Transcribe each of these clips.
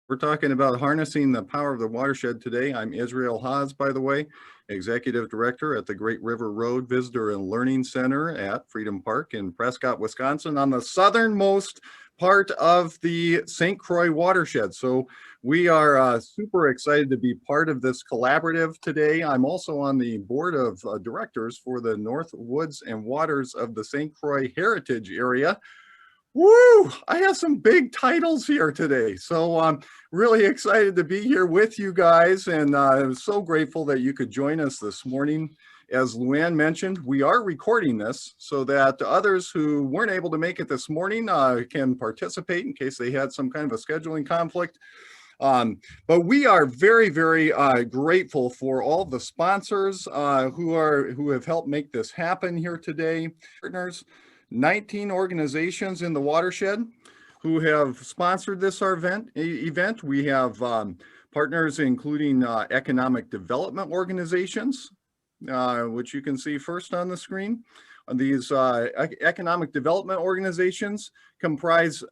We're talking about harnessing the power of the watershed today. I'm Israel Haas, by the way, Executive Director at the Great River Road Visitor and Learning Center at Freedom Park in Prescott, Wisconsin, on the southernmost part of the St. Croix Watershed. So we are super excited to be part of this collaborative today. I'm also on the board of directors for the North Woods and Waters of the St. Croix Heritage Area. Woo! I have some big titles here today. So I'm really excited to be here with you guys, and I'm so grateful that you could join us this morning. As Luann mentioned, we are recording this so that others who weren't able to make it this morning can participate in case they had some kind of a scheduling conflict. But we are very, very grateful for all the sponsors who have helped make this happen here today. Partners, 19 organizations in the watershed who have sponsored this event. We have partners including economic development organizations, which you can see first on the screen. These economic development organizations comprise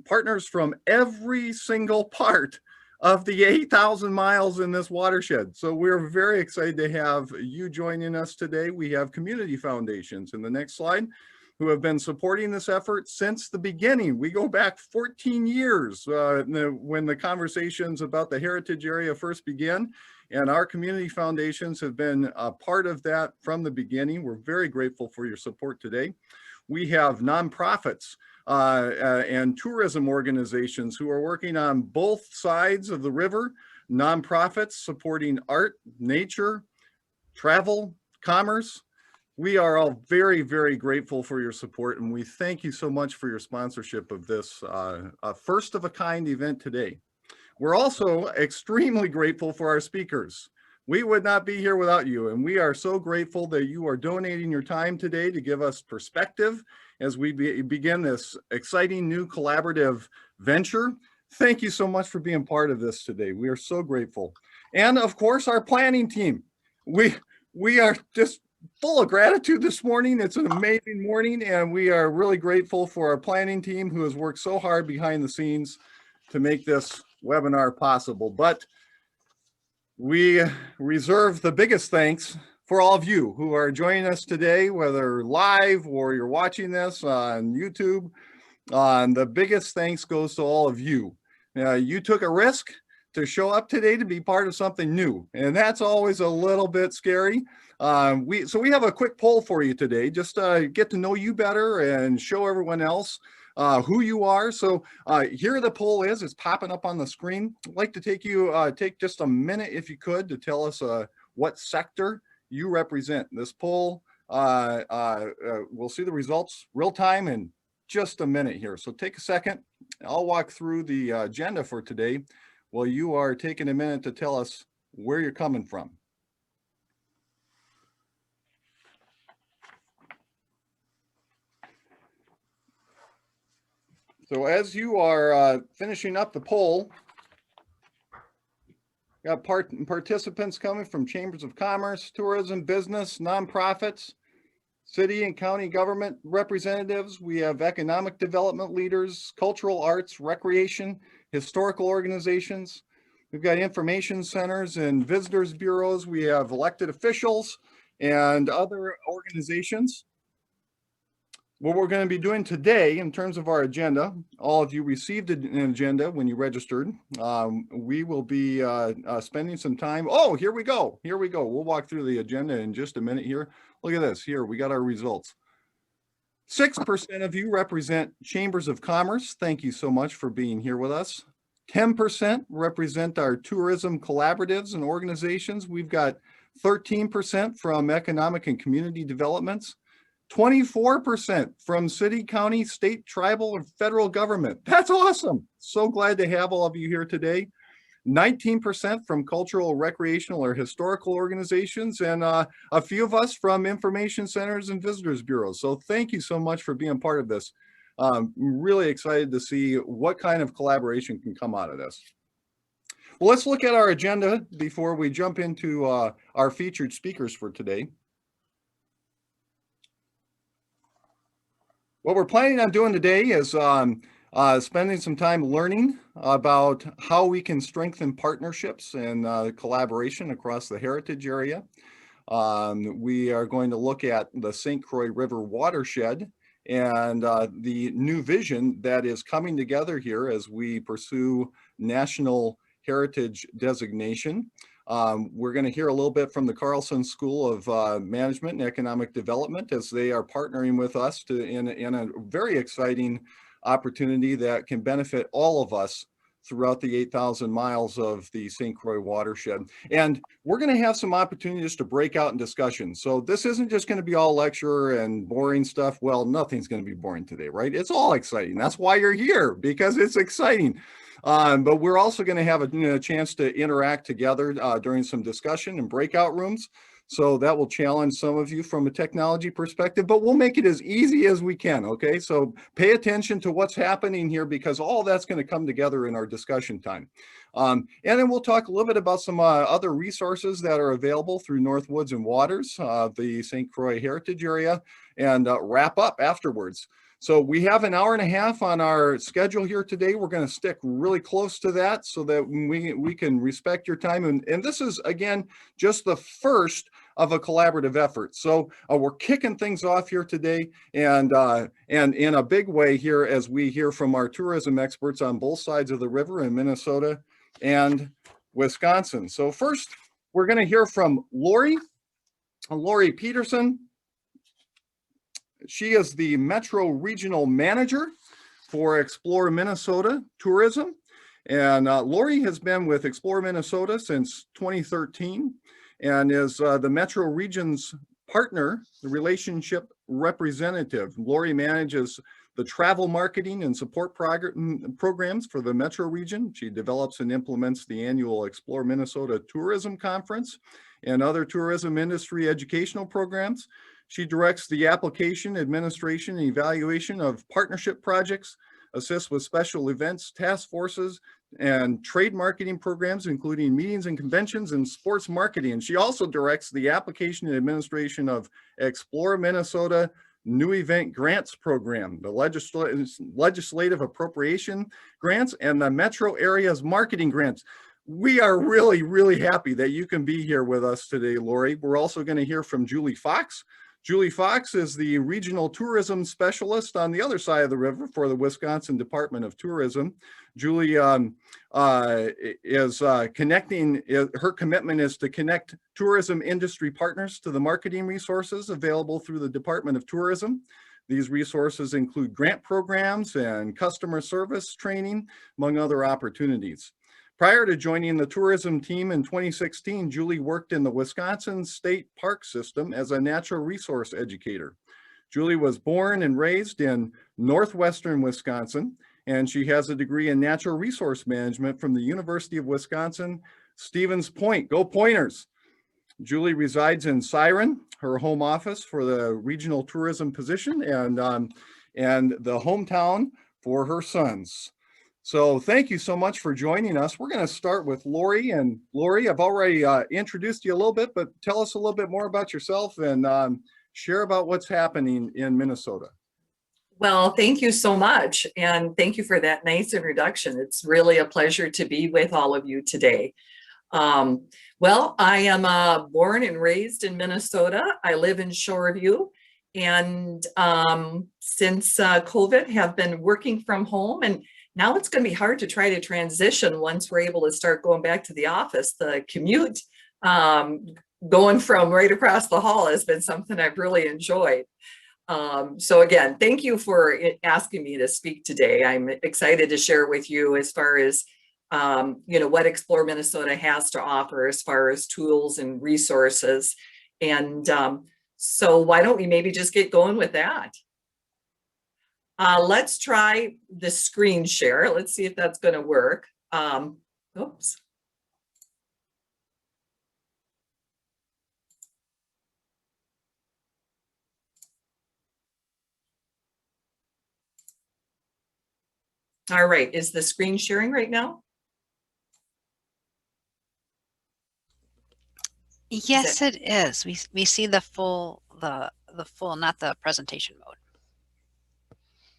partners from every single part of the 8,000 miles in this watershed. So we're very excited to have you joining us today. We have community foundations in the next slide who have been supporting this effort since the beginning. We go back 14 years when the conversations about the heritage area first began, and our community foundations have been a part of that from the beginning. We're very grateful for your support today. We have nonprofits and tourism organizations who are working on both sides of the river, nonprofits supporting art, nature, travel, commerce. We are all very, very grateful for your support, and we thank you so much for your sponsorship of this first of a kind event today. We're also extremely grateful for our speakers. We would not be here without you, and we are so grateful that you are donating your time today to give us perspective as we begin this exciting new collaborative venture. Thank you so much for being part of this today. We are so grateful. And of course, our planning team. We are just full of gratitude this morning. It's an amazing morning, and we are really grateful for our planning team who has worked so hard behind the scenes to make this webinar possible. But we reserve the biggest thanks for all of you who are joining us today, whether live or you're watching this on YouTube. The biggest thanks goes to all of you. You took a risk to show up today to be part of something new, and that's always a little bit scary. So we have a quick poll for you today, just get to know you better and show everyone else who you are. So here the poll is, it's popping up on the screen. I'd like to take just a minute, if you could, to tell us what sector you represent. This poll, we'll see the results real time in just a minute here. So take a second. I'll walk through the agenda for today while you are taking a minute to tell us where you're coming from. So as you are finishing up the poll, got participants coming from chambers of commerce, tourism, business, nonprofits, city and county government representatives. We have economic development leaders, cultural arts, recreation, historical organizations. We've got information centers and visitors bureaus. We have elected officials and other organizations. What we're going to be doing today in terms of our agenda, all of you received an agenda when you registered. We will be spending some time. Oh, here we go. Here we go. We'll walk through the agenda in just a minute here. Look at this. Here, we got our results. 6% of you represent chambers of commerce. Thank you so much for being here with us. 10% represent our tourism collaboratives and organizations. We've got 13% from economic and community developments. 24% from city, county, state, tribal, or federal government. That's awesome. So glad to have all of you here today. 19% from cultural, recreational, or historical organizations, and a few of us from information centers and visitors bureaus. So thank you so much for being part of this. I'm really excited to see what kind of collaboration can come out of this. Well, let's look at our agenda before we jump into our featured speakers for today. What we're planning on doing today is spending some time learning about how we can strengthen partnerships and collaboration across the heritage area. We are going to look at the St. Croix River watershed and the new vision that is coming together here as we pursue national heritage designation. We're going to hear a little bit from the Carlson School of Management and Economic Development as they are partnering with us in a very exciting opportunity that can benefit all of us throughout the 8,000 miles of the St. Croix watershed. And we're going to have some opportunities to break out in discussion. So this isn't just going to be all lecture and boring stuff. Well, nothing's going to be boring today, right? It's all exciting. That's why you're here, because it's exciting. But we're also going to have a chance to interact together during some discussion and breakout rooms. So that will challenge some of you from a technology perspective, but we'll make it as easy as we can, okay? So pay attention to what's happening here because all that's going to come together in our discussion time. And then we'll talk a little bit about some other resources that are available through North Woods and Waters, the St. Croix Heritage Area, and wrap up afterwards. So we have an hour and a half on our schedule here today. We're going to stick really close to that so that we can respect your time. And this is, again, just the first of a collaborative effort. So we're kicking things off here today and in a big way here as we hear from our tourism experts on both sides of the river in Minnesota and Wisconsin. So first, we're going to hear from Lori Peterson. She is the Metro Regional Manager for Explore Minnesota Tourism. And Lori has been with Explore Minnesota since 2013 and is the Metro Region's partner, the relationship representative. Lori manages the travel marketing and support programs for the Metro region. She develops and implements the annual Explore Minnesota Tourism Conference and other tourism industry educational programs. She directs the application, administration, and evaluation of partnership projects, assists with special events, task forces, and trade marketing programs, including meetings and conventions and sports marketing. And she also directs the application and administration of Explore Minnesota New Event Grants Program, the legislative appropriation grants, and the metro area's marketing grants. We are really, really happy that you can be here with us today, Lori. We're also going to hear from Julie Fox. Julie Fox is the regional tourism specialist on the other side of the river for the Wisconsin Department of Tourism. Julie is connecting, her commitment is to connect tourism industry partners to the marketing resources available through the Department of Tourism. These resources include grant programs and customer service training, among other opportunities. Prior to joining the tourism team in 2016, Julie worked in the Wisconsin State Park System as a natural resource educator. Julie was born and raised in northwestern Wisconsin, and she has a degree in natural resource management from the University of Wisconsin, Stevens Point. Go Pointers! Julie resides in Siren, her home office for the regional tourism position, and the hometown for her sons. So thank you so much for joining us. We're going to start with Lori. And Lori, I've already introduced you a little bit, but tell us a little bit more about yourself and share about what's happening in Minnesota. Well, thank you so much. And thank you for that nice introduction. It's really a pleasure to be with all of you today. Well, I am born and raised in Minnesota. I live in Shoreview. And since COVID, have been working from home. And now it's going to be hard to try to transition once we're able to start going back to the office. The commute going from right across the hall has been something I've really enjoyed. So again, thank you for asking me to speak today. I'm excited to share with you as far as what Explore Minnesota has to offer as far as tools and resources. And so why don't we maybe just get going with that? Let's try the screen share. Let's see if that's going to work. Oops. All right, is the screen sharing right now? Yes, it is. We see the full, not the presentation mode.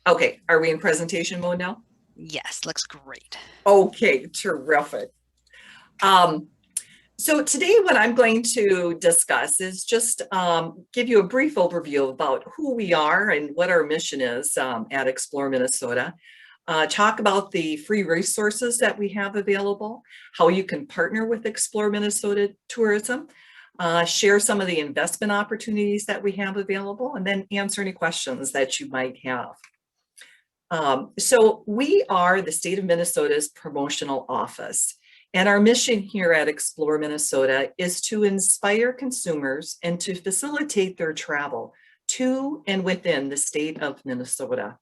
Okay, are we in presentation mode now? Yes, looks great. Okay, terrific. So today what I'm going to discuss is just give you a brief overview about who we are and what our mission is at Explore Minnesota. Talk about the free resources that we have available, how you can partner with Explore Minnesota Tourism, share some of the investment opportunities that we have available, and then answer any questions that you might have. So we are the state of Minnesota's promotional office. And our mission here at Explore Minnesota is to inspire consumers and to facilitate their travel to and within the state of Minnesota.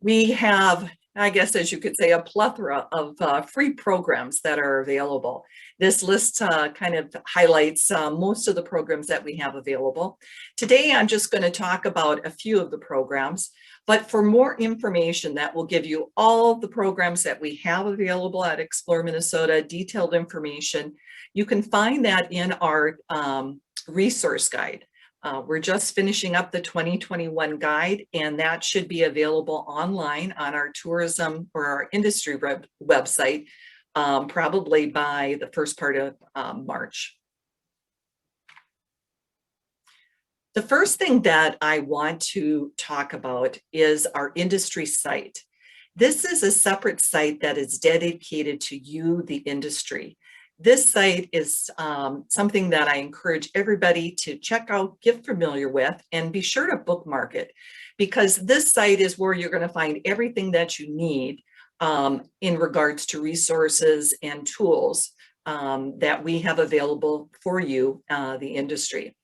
We have, I guess, as you could say, a plethora of free programs that are available. This list kind of highlights most of the programs that we have available. Today, I'm just going to talk about a few of the programs. But for more information that will give you all the programs that we have available at Explore Minnesota, detailed information, you can find that in our resource guide. We're just finishing up the 2021 guide, and that should be available online on our tourism or our industry website, probably by the first part of March. The first thing that I want to talk about is our industry site. This is a separate site that is dedicated to you, the industry. This site is something that I encourage everybody to check out, get familiar with, and be sure to bookmark it, because this site is where you're going to find everything that you need in regards to resources and tools that we have available for you, the industry.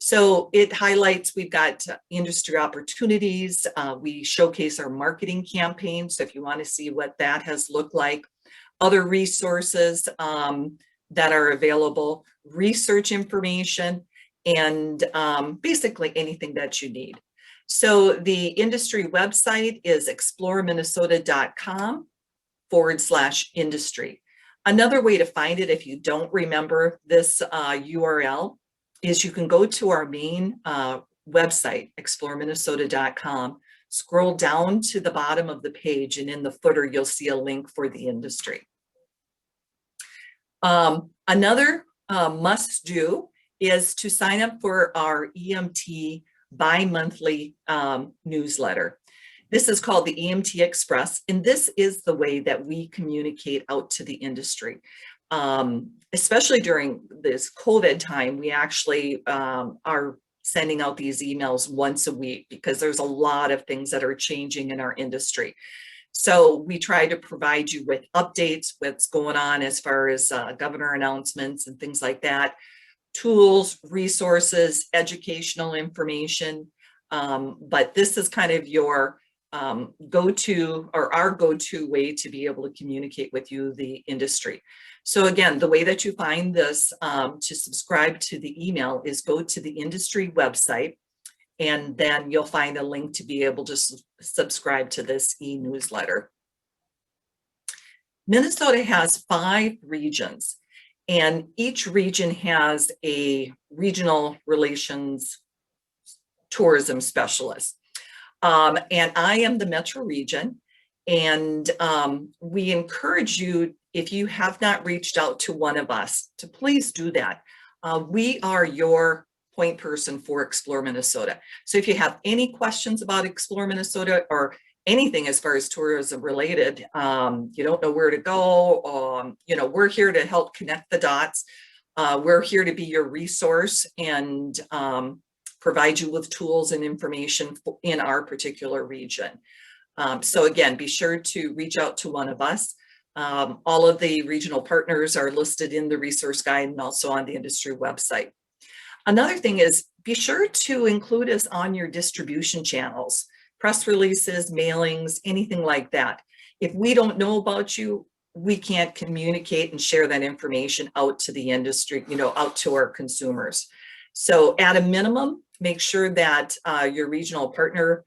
So it highlights, we've got industry opportunities. We showcase our marketing campaigns. So if you want to see what that has looked like, other resources that are available, research information, and basically anything that you need. So the industry website is exploreminnesota.com/industry. Another way to find it, if you don't remember this URL, is you can go to our main website, exploreminnesota.com, scroll down to the bottom of the page, and in the footer, you'll see a link for the industry. Another must-do is to sign up for our EMT bi-monthly newsletter. This is called the EMT Express, and this is the way that we communicate out to the industry. Especially during this COVID time, we actually are sending out these emails once a week because there's a lot of things that are changing in our industry. So we try to provide you with updates, what's going on as far as governor announcements and things like that, tools, resources, educational information. But this is kind of your go-to, or our go-to way to be able to communicate with you, the industry. So again, the way that you find this to subscribe to the email is go to the industry website, and then you'll find a link to be able to subscribe to this e-newsletter. Minnesota has 5 regions, and each region has a regional relations tourism specialist. And I am the Metro region, and we encourage you, if you have not reached out to one of us, to please do that. We are your point person for Explore Minnesota. So if you have any questions about Explore Minnesota or anything as far as tourism related, you don't know where to go, you know, we're here to help connect the dots. We're here to be your resource and provide you with tools and information in our particular region. So again, be sure to reach out to one of us. All of the regional partners are listed in the resource guide and also on the industry website. Another thing is, be sure to include us on your distribution channels, press releases, mailings, anything like that. If we don't know about you, we can't communicate and share that information out to the industry, you know, out to our consumers. So at a minimum, make sure that your regional partner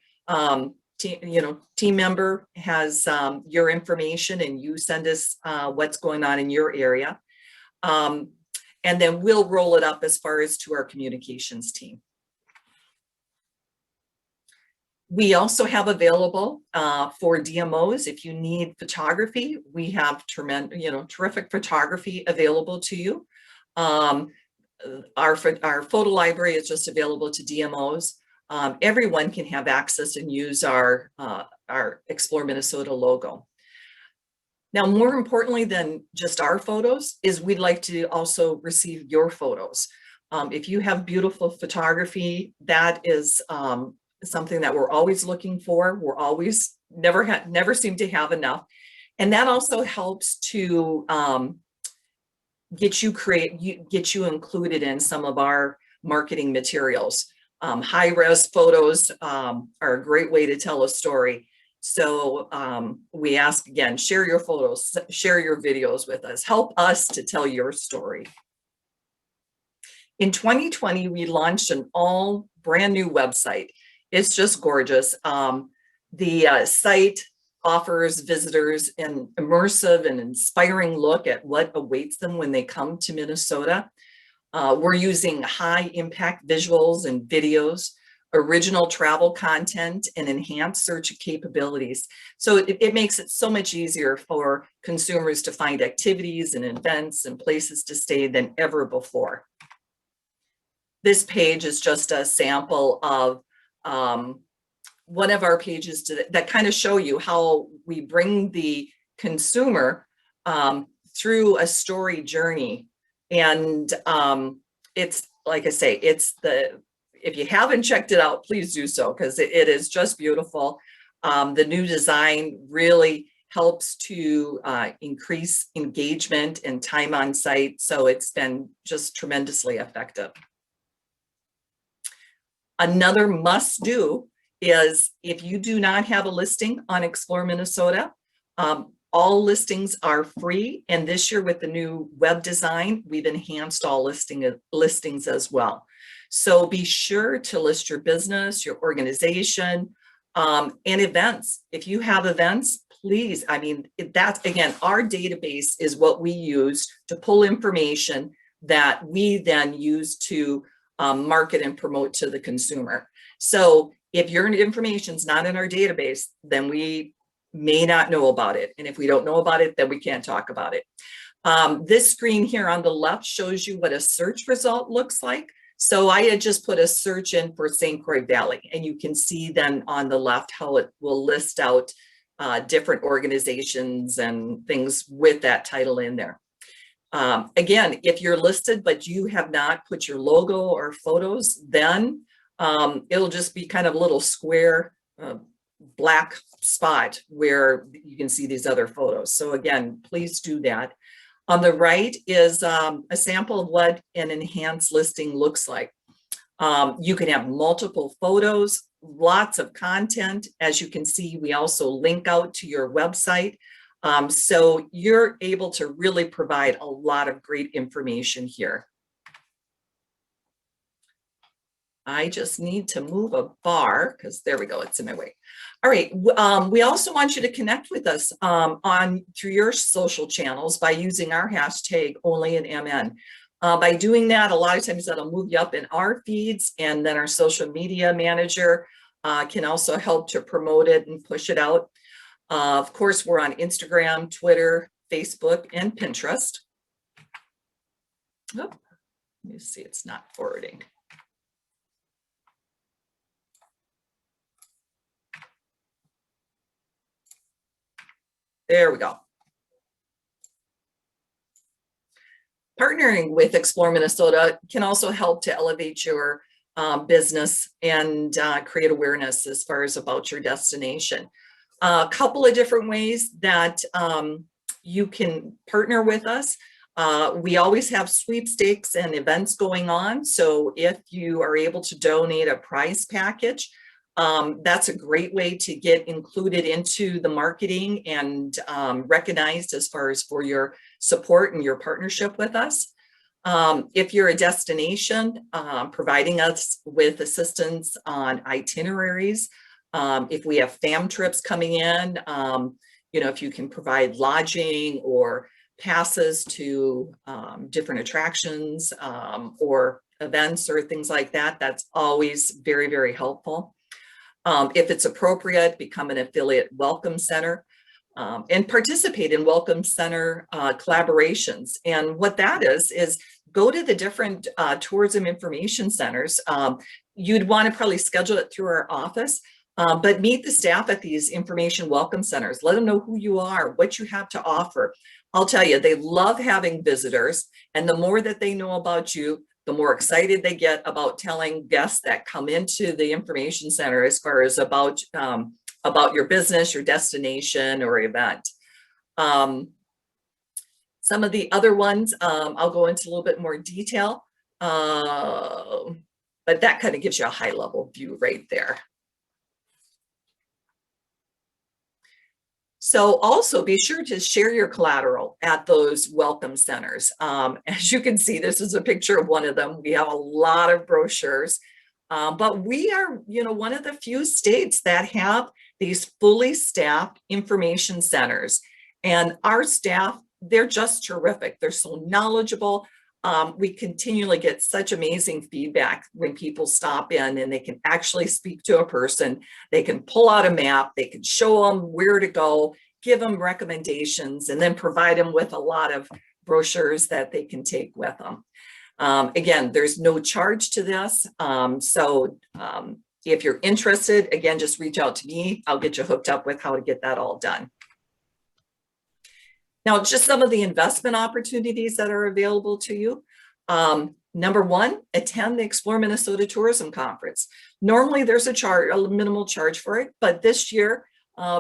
team member has your information, and you send us what's going on in your area. And then we'll roll it up as far as to our communications team. We also have available for DMOs, if you need photography, we have terrific photography available to you. Our photo library is just available to DMOs. Everyone can have access and use our Explore Minnesota logo. Now, more importantly than just our photos is we'd like to also receive your photos. If you have beautiful photography, that is something that we're always looking for. We're always never seem to have enough. And that also helps to get you included in some of our marketing materials. High-res photos are a great way to tell a story. So we ask again, share your photos, share your videos with us, help us to tell your story. In 2020, we launched an all brand new website. It's just gorgeous. The site offers visitors an immersive and inspiring look at what awaits them when they come to Minnesota. We're using high impact visuals and videos, original travel content, and enhanced search capabilities. So it makes it so much easier for consumers to find activities and events and places to stay than ever before. This page is just a sample of one of our pages that kind of show you how we bring the consumer through a story journey. And it's, like I say, if you haven't checked it out, please do so, because it is just beautiful. The new design really helps to increase engagement and time on site. So it's been just tremendously effective. Another must do is if you do not have a listing on Explore Minnesota, all listings are free. And this year with the new web design, we've enhanced all listings as well. So be sure to list your business, your organization, and events. If you have events, please, I mean, that's, again, our database is what we use to pull information that we then use to market and promote to the consumer. So if your information is not in our database, then we may not know about it. And if we don't know about it, then we can't talk about it. This screen here on the left shows you what a search result looks like. So I had just put a search in for St. Croix Valley, and you can see then on the left how it will list out different organizations and things with that title in there. Again, if you're listed, but you have not put your logo or photos, then it'll just be kind of a little square black spot where you can see these other photos. So again, please do that. On the right is a sample of what an enhanced listing looks like. You can have multiple photos, lots of content. As you can see, we also link out to your website. So you're able to really provide a lot of great information here. I just need to move a bar because there we go, it's in my way. All right, we also want you to connect with us through your social channels by using our hashtag #OnlyAnMN. By doing that, a lot of times that'll move you up in our feeds, and then our social media manager can also help to promote it and push it out. Of course, we're on Instagram, Twitter, Facebook, and Pinterest. Oh, let me see, it's not forwarding. There we go. Partnering with Explore Minnesota can also help to elevate your business and create awareness as far as about your destination. A couple of different ways that you can partner with us. We always have sweepstakes and events going on. So if you are able to donate a prize package, that's a great way to get included into the marketing and recognized as far as for your support and your partnership with us. If you're a destination, providing us with assistance on itineraries. If we have fam trips coming in, you know, if you can provide lodging or passes to different attractions or events or things like that, that's always very, very helpful. If it's appropriate, become an affiliate welcome center. And participate in welcome center collaborations. And what that is go to the different tourism information centers. You'd want to probably schedule it through our office, but meet the staff at these information welcome centers. Let them know who you are, what you have to offer. I'll tell you, they love having visitors, and the more that they know about you, the more excited they get about telling guests that come into the information center as far as about your business, your destination, or event. Some of the other ones, I'll go into a little bit more detail, but that kind of gives you a high level view right there. So also be sure to share your collateral at those welcome centers. As you can see, this is a picture of one of them. We have a lot of brochures, but we are, one of the few states that have these fully staffed information centers. And our staff, they're just terrific. They're so knowledgeable. We continually get such amazing feedback when people stop in and they can actually speak to a person. They can pull out a map, they can show them where to go, give them recommendations, and then provide them with a lot of brochures that they can take with them. Again, there's no charge to this. If you're interested, again, just reach out to me. I'll get you hooked up with how to get that all done. Now, just some of the investment opportunities that are available to you. Number one, attend the Explore Minnesota Tourism Conference. Normally there's a minimal charge for it, but this year,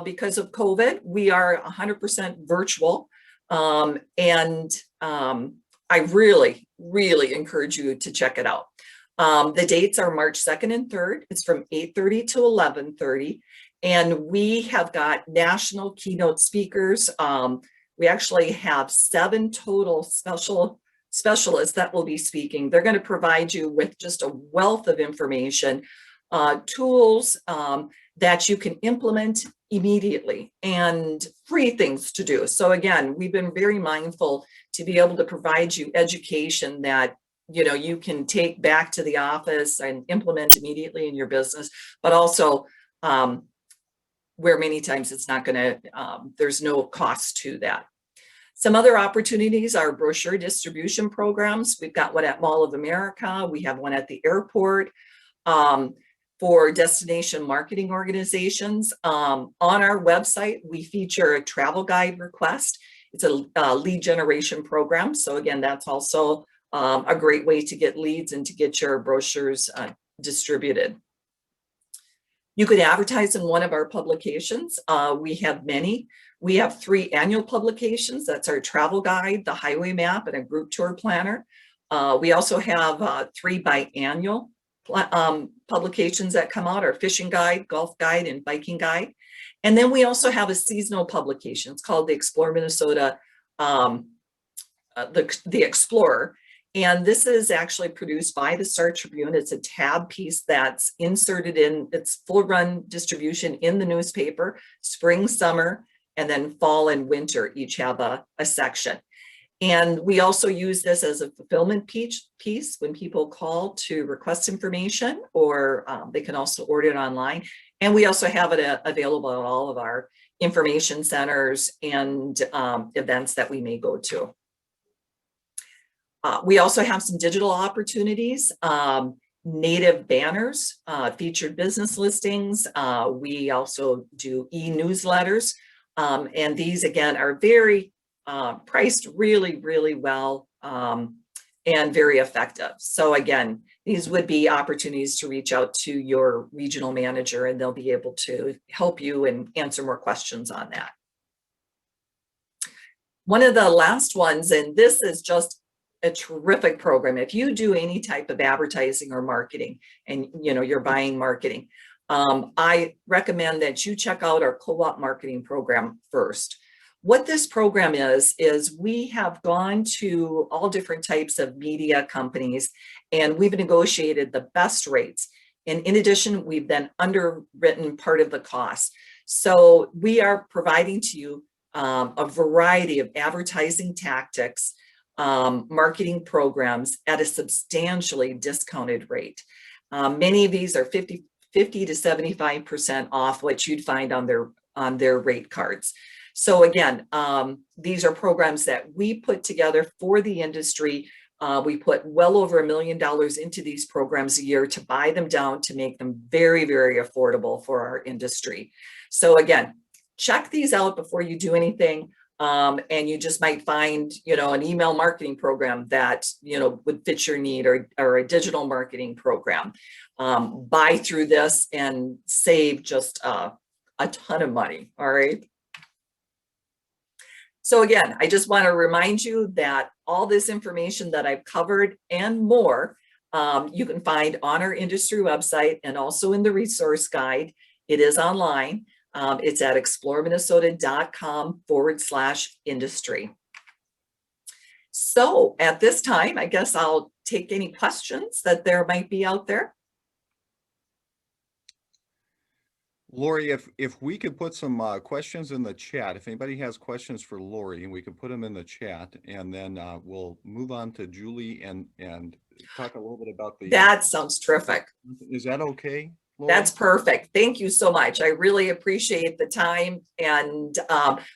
because of COVID, we are 100% virtual. I really, really encourage you to check it out. The dates are March 2nd and 3rd. It's from 8:30 to 11:30. And we have got national keynote speakers. We actually have 7 total specialists that will be speaking. They're going to provide you with just a wealth of information, tools that you can implement immediately, and free things to do. So again, we've been very mindful to be able to provide you education that you can take back to the office and implement immediately in your business, but also where many times it's not going to, there's no cost to that. Some other opportunities are brochure distribution programs. We've got one at Mall of America. We have one at the airport. For destination marketing organizations, on our website, we feature a travel guide request. It's a lead generation program. So again, that's also a great way to get leads and to get your brochures distributed. You could advertise in one of our publications. We have many. We have 3 annual publications. That's our travel guide, the highway map, and a group tour planner. We also have 3 biannual publications that come out, our fishing guide, golf guide, and biking guide. And then we also have a seasonal publication. It's called the Explore Minnesota, the Explorer. And this is actually produced by the Star Tribune. It's a tab piece that's inserted in its full run distribution in the newspaper. Spring, summer, and then fall and winter each have a section. And we also use this as a fulfillment piece when people call to request information, or they can also order it online. And we also have it available at all of our information centers and events that we may go to. We also have some digital opportunities, native banners, featured business listings. We also do e-newsletters. And these, again, are very priced really, really well and very effective. So again, these would be opportunities to reach out to your regional manager, and they'll be able to help you and answer more questions on that. One of the last ones, and this is just a terrific program. If you do any type of advertising or marketing and you're buying marketing, I recommend that you check out our co-op marketing program first. What this program is we have gone to all different types of media companies, and we've negotiated the best rates. And in addition, we've then underwritten part of the cost. So we are providing to you a variety of advertising tactics, marketing programs at a substantially discounted rate. Many of these are 50 50 to 75% off what you'd find on their rate cards. So again, these are programs that we put together for the industry. We put well over $1 million into these programs a year to buy them down, to make them very, very affordable for our industry. So again, check these out before you do anything. And you just might find, an email marketing program that, would fit your need, or a digital marketing program. Buy through this and save just a ton of money. All right. So again, I just want to remind you that all this information that I've covered and more, you can find on our industry website and also in the resource guide. It is online. It's at exploreminnesota.com/industry. So at this time, I guess I'll take any questions that there might be out there. Lori, if we could put some questions in the chat, if anybody has questions for Lori, and we could put them in the chat, and then we'll move on to Julie and talk a little bit about the. That sounds terrific. Is that okay, Lori? That's perfect. Thank you so much. I really appreciate the time, and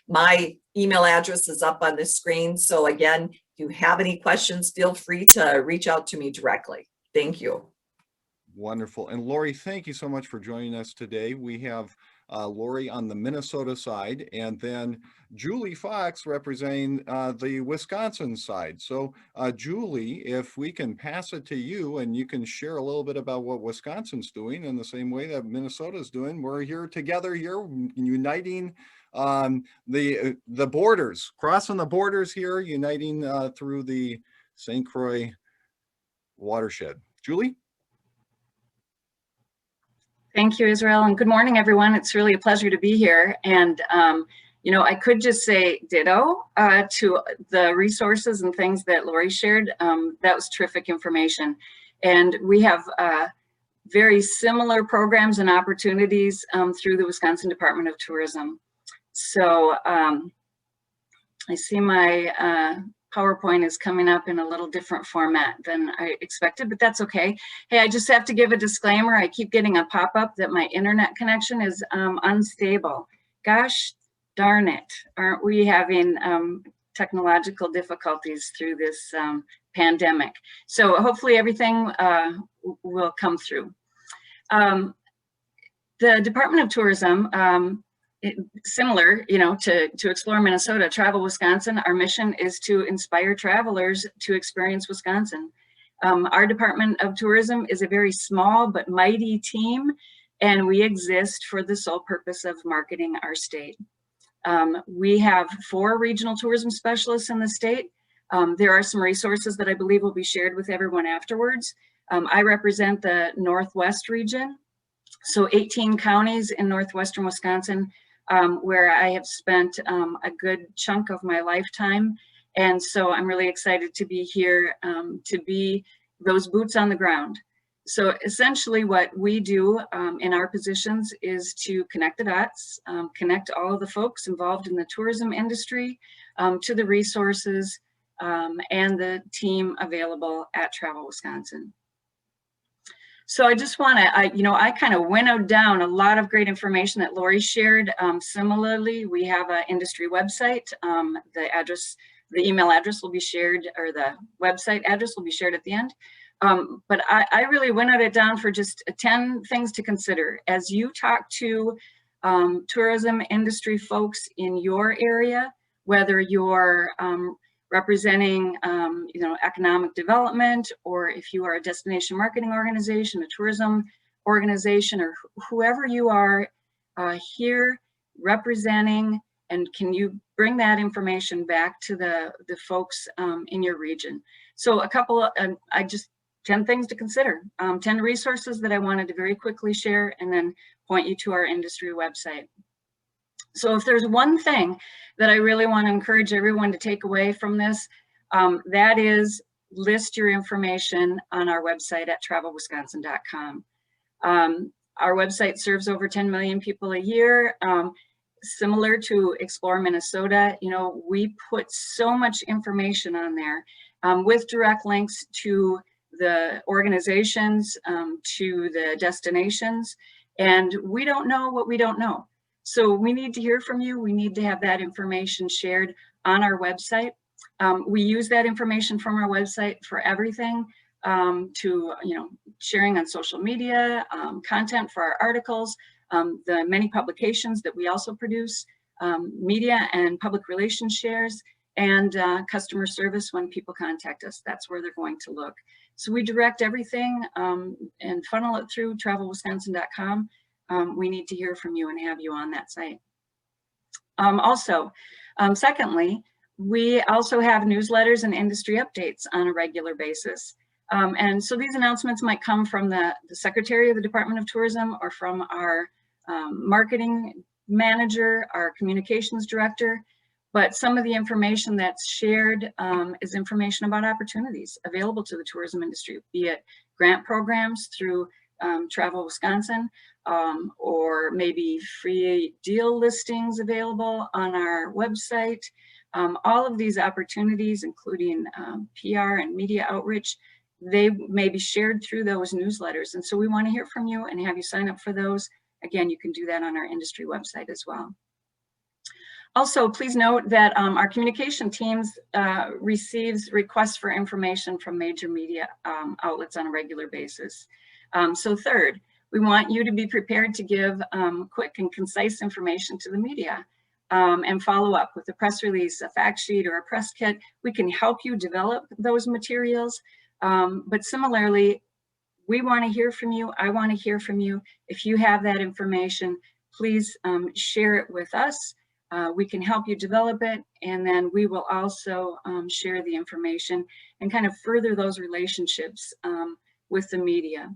my email address is up on the screen. So again, if you have any questions, feel free to reach out to me directly. Thank you. Wonderful. And Lori, thank you so much for joining us today. We have Lori on the Minnesota side, and then Julie Fox representing the Wisconsin side. So Julie, if we can pass it to you, and you can share a little bit about what Wisconsin's doing in the same way that Minnesota's doing. We're here together here, uniting the borders, crossing the borders here, uniting through the St. Croix Watershed. Julie? Thank you, Israel, and good morning, everyone. It's really a pleasure to be here. And, I could just say ditto to the resources and things that Lori shared. That was terrific information. And we have very similar programs and opportunities through the Wisconsin Department of Tourism. So I see my PowerPoint is coming up in a little different format than I expected, but that's okay. Hey, I just have to give a disclaimer. I keep getting a pop-up that my internet connection is unstable. Gosh darn it, aren't we having technological difficulties through this pandemic? So hopefully everything will come through. The Department of Tourism, similar, to Explore Minnesota, Travel Wisconsin, our mission is to inspire travelers to experience Wisconsin. Our Department of Tourism is a very small but mighty team, and we exist for the sole purpose of marketing our state. We have 4 regional tourism specialists in the state. There are some resources that I believe will be shared with everyone afterwards. I represent the Northwest region, so 18 counties in northwestern Wisconsin, where I have spent a good chunk of my lifetime. And so I'm really excited to be here, to be those boots on the ground. So essentially what we do in our positions is to connect the dots, connect all of the folks involved in the tourism industry to the resources and the team available at Travel Wisconsin. So I just want to, I kind of winnowed down a lot of great information that Lori shared. Similarly, we have an industry website. The email address will be shared, or the website address will be shared at the end. But I really winnowed it down for just 10 things to consider. As you talk to tourism industry folks in your area, whether you're representing economic development, or if you are a destination marketing organization, a tourism organization, or whoever you are here representing, and can you bring that information back to the folks in your region? So a couple of, 10 things to consider, 10 resources that I wanted to very quickly share, and then point you to our industry website. So if there's one thing that I really want to encourage everyone to take away from this, that is list your information on our website at travelwisconsin.com. Our website serves over 10 million people a year. Similar to Explore Minnesota, we put so much information on there with direct links to the organizations to the destinations, and we don't know what we don't know. So we need to hear from you. We need to have that information shared on our website. We use that information from our website for everything, to sharing on social media, content for our articles, the many publications that we also produce, media and public relations shares, and customer service when people contact us. That's where they're going to look. So we direct everything and funnel it through travelwisconsin.com. We need to hear from you and have you on that site. Secondly, we also have newsletters and industry updates on a regular basis. And so these announcements might come from the Secretary of the Department of Tourism, or from our marketing manager, our communications director. But some of the information that's shared is information about opportunities available to the tourism industry, be it grant programs through Travel Wisconsin, or maybe free deal listings available on our website. All of these opportunities, including PR and media outreach, they may be shared through those newsletters. And so we want to hear from you and have you sign up for those. Again, you can do that on our industry website as well. Also, please note that our communication teams receives requests for information from major media outlets on a regular basis. So third, we want you to be prepared to give quick and concise information to the media, and follow up with a press release, a fact sheet, or a press kit. We can help you develop those materials. But similarly, we want to hear from you. I want to hear from you. If you have that information, please share it with us. We can help you develop it, and then we will also share the information and kind of further those relationships with the media.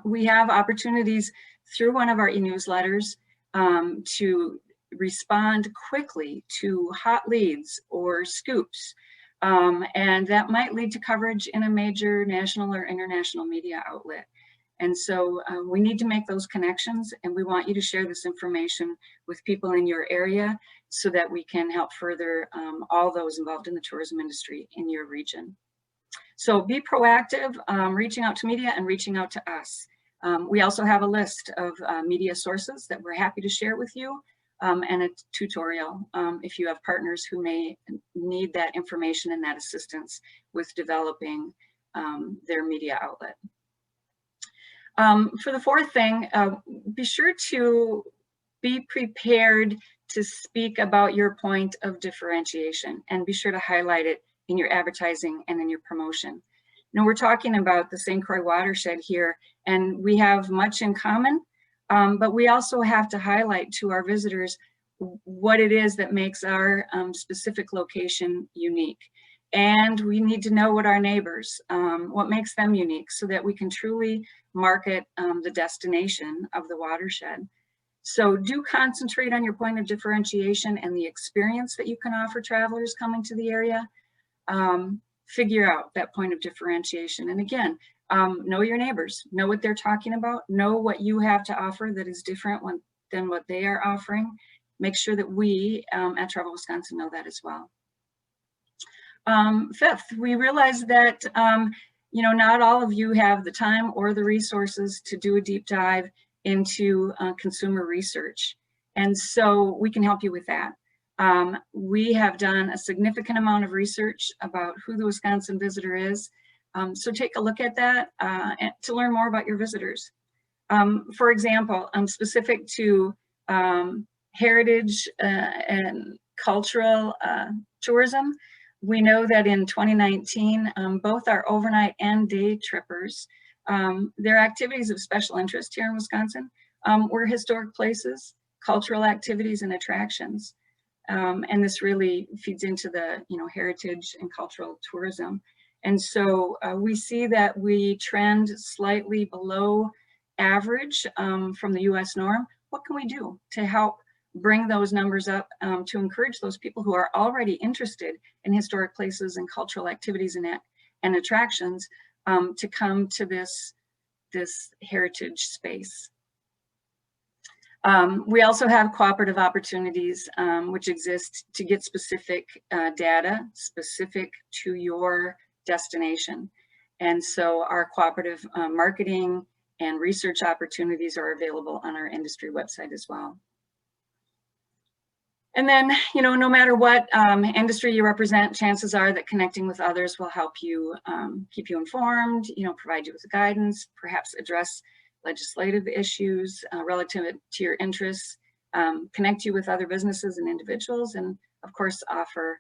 We have opportunities through one of our e-newsletters to respond quickly to hot leads or scoops, and that might lead to coverage in a major national or international media outlet. And so we need to make those connections, and we want you to share this information with people in your area so that we can help further all those involved in the tourism industry in your region. So be proactive, reaching out to media and reaching out to us. We also have a list of media sources that we're happy to share with you, and a tutorial if you have partners who may need that information and that assistance with developing their media outlet. For the fourth thing, be sure to be prepared to speak about your point of differentiation, and be sure to highlight it in your advertising and in your promotion. Now, we're talking about the St. Croix Watershed here, and we have much in common, but we also have to highlight to our visitors what it is that makes our specific location unique. And we need to know what our neighbors, what makes them unique, so that we can truly market the destination of the watershed. So do concentrate on your point of differentiation and the experience that you can offer travelers coming to the area. Figure out that point of differentiation. And again, know your neighbors, know what they're talking about, know what you have to offer that is different than what they are offering. Make sure that we at Travel Wisconsin know that as well. Fifth, we realize that not all of you have the time or the resources to do a deep dive into consumer research, and so we can help you with that. We have done a significant amount of research about who the Wisconsin visitor is, so take a look at that to learn more about your visitors. For example, specific to heritage and cultural tourism, we know that in 2019, both our overnight and day trippers, their activities of special interest here in Wisconsin were historic places, cultural activities, and attractions. And this really feeds into the heritage and cultural tourism. And so we see that we trend slightly below average from the US norm. What can we do to help bring those numbers up, to encourage those people who are already interested in historic places and cultural activities and attractions to come to this heritage space? We also have cooperative opportunities which exist to get specific data specific to your destination. And so our cooperative marketing and research opportunities are available on our industry website as well. And then, no matter what industry you represent, chances are that connecting with others will help you keep you informed, provide you with guidance, perhaps address legislative issues relative to your interests, connect you with other businesses and individuals, and of course, offer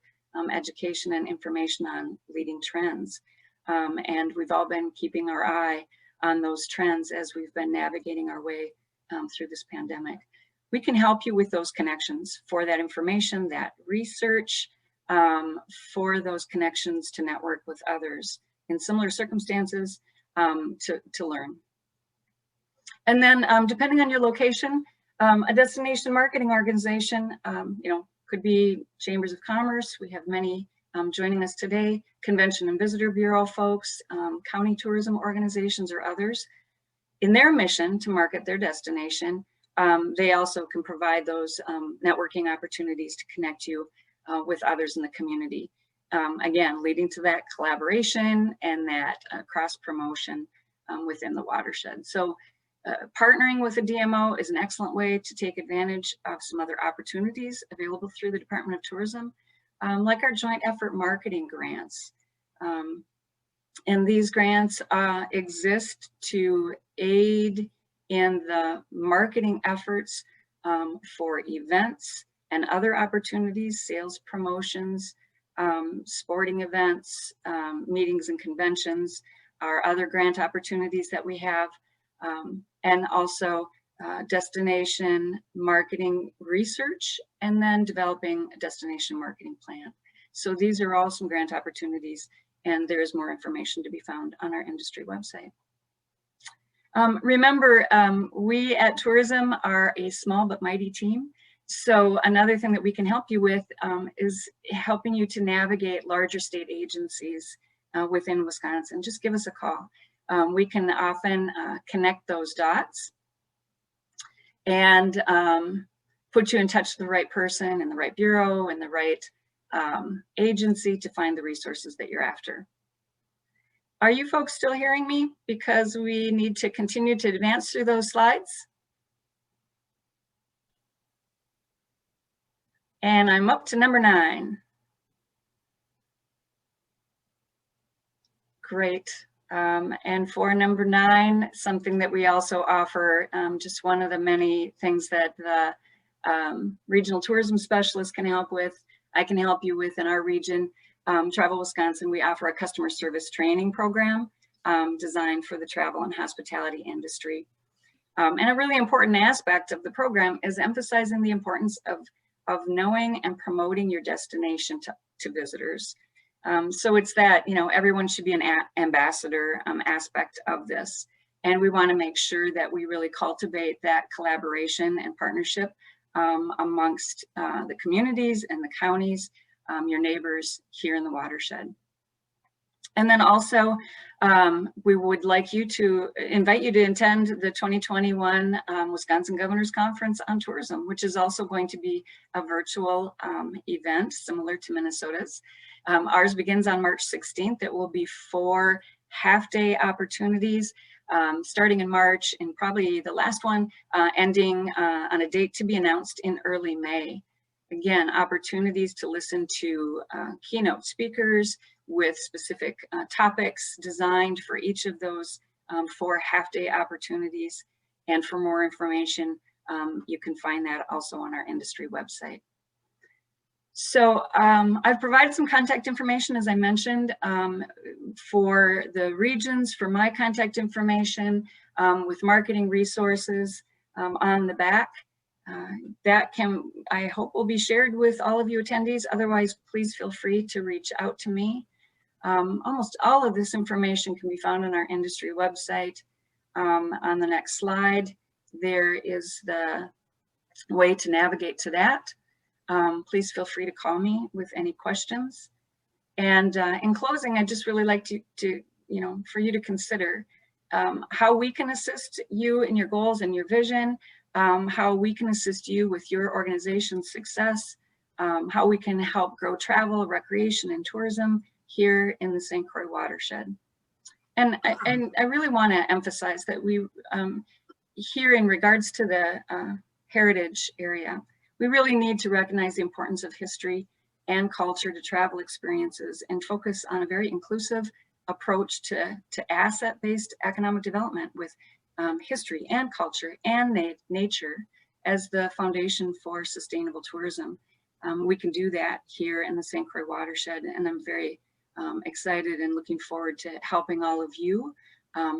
education and information on leading trends. And we've all been keeping our eye on those trends as we've been navigating our way through this pandemic. We can help you with those connections for that information, that research, for those connections to network with others in similar circumstances to learn. And then depending on your location, a destination marketing organization, could be chambers of commerce. We have many joining us today, Convention and Visitor Bureau folks, county tourism organizations or others. In their mission to market their destination, they also can provide those networking opportunities to connect you with others in the community. Again, leading to that collaboration and that cross promotion within the watershed. So partnering with a DMO is an excellent way to take advantage of some other opportunities available through the Department of Tourism, like our joint effort marketing grants. And these grants exist to aid in the marketing efforts for events and other opportunities, sales promotions, sporting events, meetings and conventions, our other grant opportunities that we have, and also destination marketing research, and then developing a destination marketing plan. So these are all some grant opportunities, and there is more information to be found on our industry website. Remember, we at Tourism are a small but mighty team. So another thing that we can help you with is helping you to navigate larger state agencies within Wisconsin. Just give us a call. We can often connect those dots and put you in touch with the right person and the right bureau and the right agency to find the resources that you're after. Are you folks still hearing me? Because we need to continue to advance through those slides. And I'm up to number 9. Great. And for number 9, something that we also offer, just one of the many things that the regional tourism specialists can help with, I can help you with in our region. Travel Wisconsin, we offer a customer service training program designed for the travel and hospitality industry. And a really important aspect of the program is emphasizing the importance of knowing and promoting your destination to visitors. So it's that, everyone should be an ambassador aspect of this. And we want to make sure that we really cultivate that collaboration and partnership amongst the communities and the counties, your neighbors here in the watershed. And then also, we would like you to invite you to attend the 2021 Wisconsin Governor's Conference on Tourism, which is also going to be a virtual event similar to Minnesota's. Ours begins on March 16th. It will be 4 half-day opportunities starting in March, and probably the last one ending on a date to be announced in early May. Again, opportunities to listen to keynote speakers with specific topics designed for each of those 4 half-day opportunities. And for more information, you can find that also on our industry website. So I've provided some contact information, as I mentioned, for the regions, for my contact information, with marketing resources on the back. That I hope will be shared with all of you attendees. Otherwise, please feel free to reach out to me. Almost all of this information can be found on our industry website. On the next slide, there is the way to navigate to that. Please feel free to call me with any questions. And in closing, I'd just really like for you to consider how we can assist you in your goals and your vision, how we can assist you with your organization's success, how we can help grow travel, recreation, and tourism here in the St. Croix watershed. And I really want to emphasize that we, here in regards to the heritage area, we really need to recognize the importance of history and culture to travel experiences and focus on a very inclusive approach to asset-based economic development with history and culture and nature as the foundation for sustainable tourism. We can do that here in the St. Croix watershed, and I'm very excited and looking forward to helping all of you,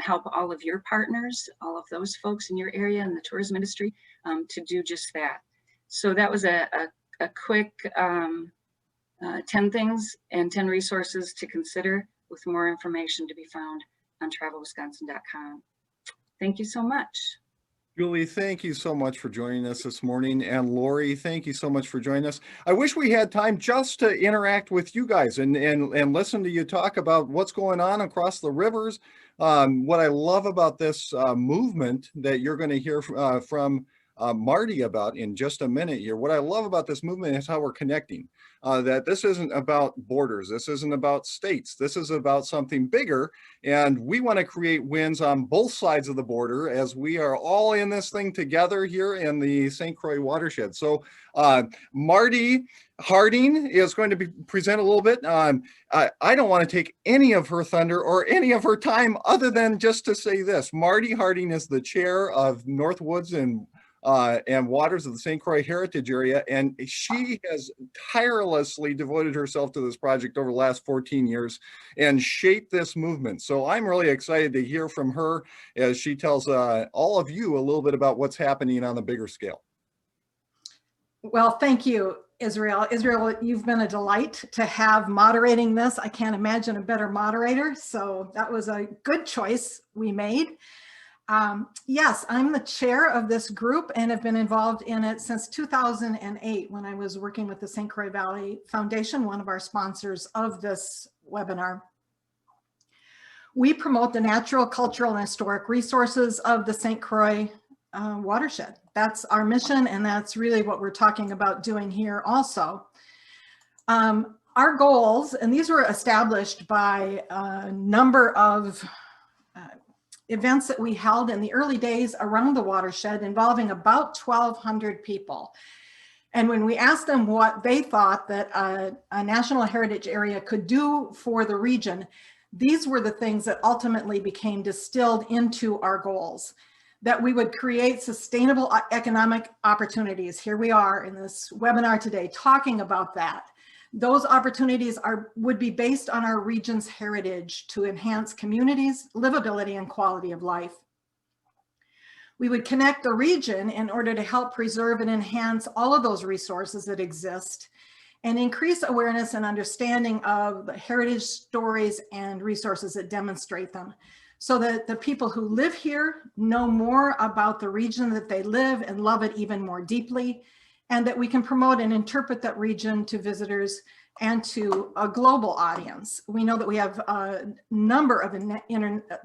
help all of your partners, all of those folks in your area in the tourism industry to do just that. So that was a quick 10 things and 10 resources to consider, with more information to be found on travelwisconsin.com. Thank you so much. Julie, thank you so much for joining us this morning. And Lori, thank you so much for joining us. I wish we had time just to interact with you guys and listen to you talk about what's going on across the rivers. What I love about this movement that you're going to hear from Marty about in just a minute here. What I love about this movement is how we're connecting, that this isn't about borders. This isn't about states. This is about something bigger. And we want to create wins on both sides of the border as we are all in this thing together here in the St. Croix watershed. So Marty Harding is going to present a little bit. I don't want to take any of her thunder or any of her time other than just to say this. Marty Harding is the chair of Northwoods and Waters of the St. Croix Heritage Area, and she has tirelessly devoted herself to this project over the last 14 years and shaped this movement. So I'm really excited to hear from her as she tells all of you a little bit about what's happening on a bigger scale. Well, thank you, Israel. Israel, you've been a delight to have moderating this. I can't imagine a better moderator, so that was a good choice we made. Yes, I'm the chair of this group and have been involved in it since 2008 when I was working with the St. Croix Valley Foundation, one of our sponsors of this webinar. We promote the natural, cultural, and historic resources of the St. Croix watershed. That's our mission, and that's really what we're talking about doing here also. Our goals, and these were established by a number of events that we held in the early days around the watershed involving about 1,200 people. And when we asked them what they thought that a national heritage area could do for the region, these were the things that ultimately became distilled into our goals, that we would create sustainable economic opportunities. Here we are in this webinar today talking about that. Those opportunities would be based on our region's heritage to enhance communities, livability, and quality of life. We would connect the region in order to help preserve and enhance all of those resources that exist and increase awareness and understanding of the heritage stories and resources that demonstrate them, so that the people who live here know more about the region that they live and love it even more deeply, and that we can promote and interpret that region to visitors and to a global audience. We know that we have a number of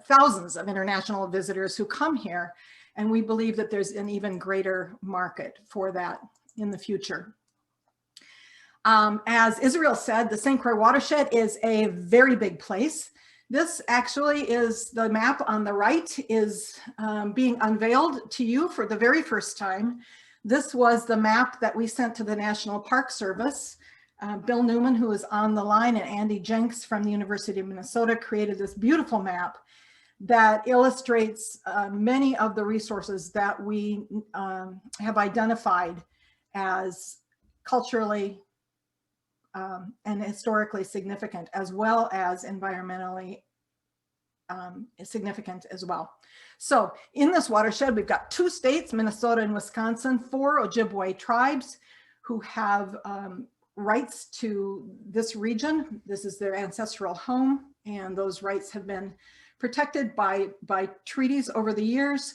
thousands of international visitors who come here, and we believe that there's an even greater market for that in the future. As Israel said, the St. Croix watershed is a very big place. This actually is the map on the right is being unveiled to you for the very first time. This was the map that we sent to the National Park Service. Bill Newman, who is on the line, and Andy Jenks from the University of Minnesota created this beautiful map that illustrates many of the resources that we have identified as culturally and historically significant, as well as environmentally significant as well. So in this watershed, we've got 2 states, Minnesota and Wisconsin, 4 Ojibwe tribes who have rights to this region. This is their ancestral home, and those rights have been protected by treaties over the years.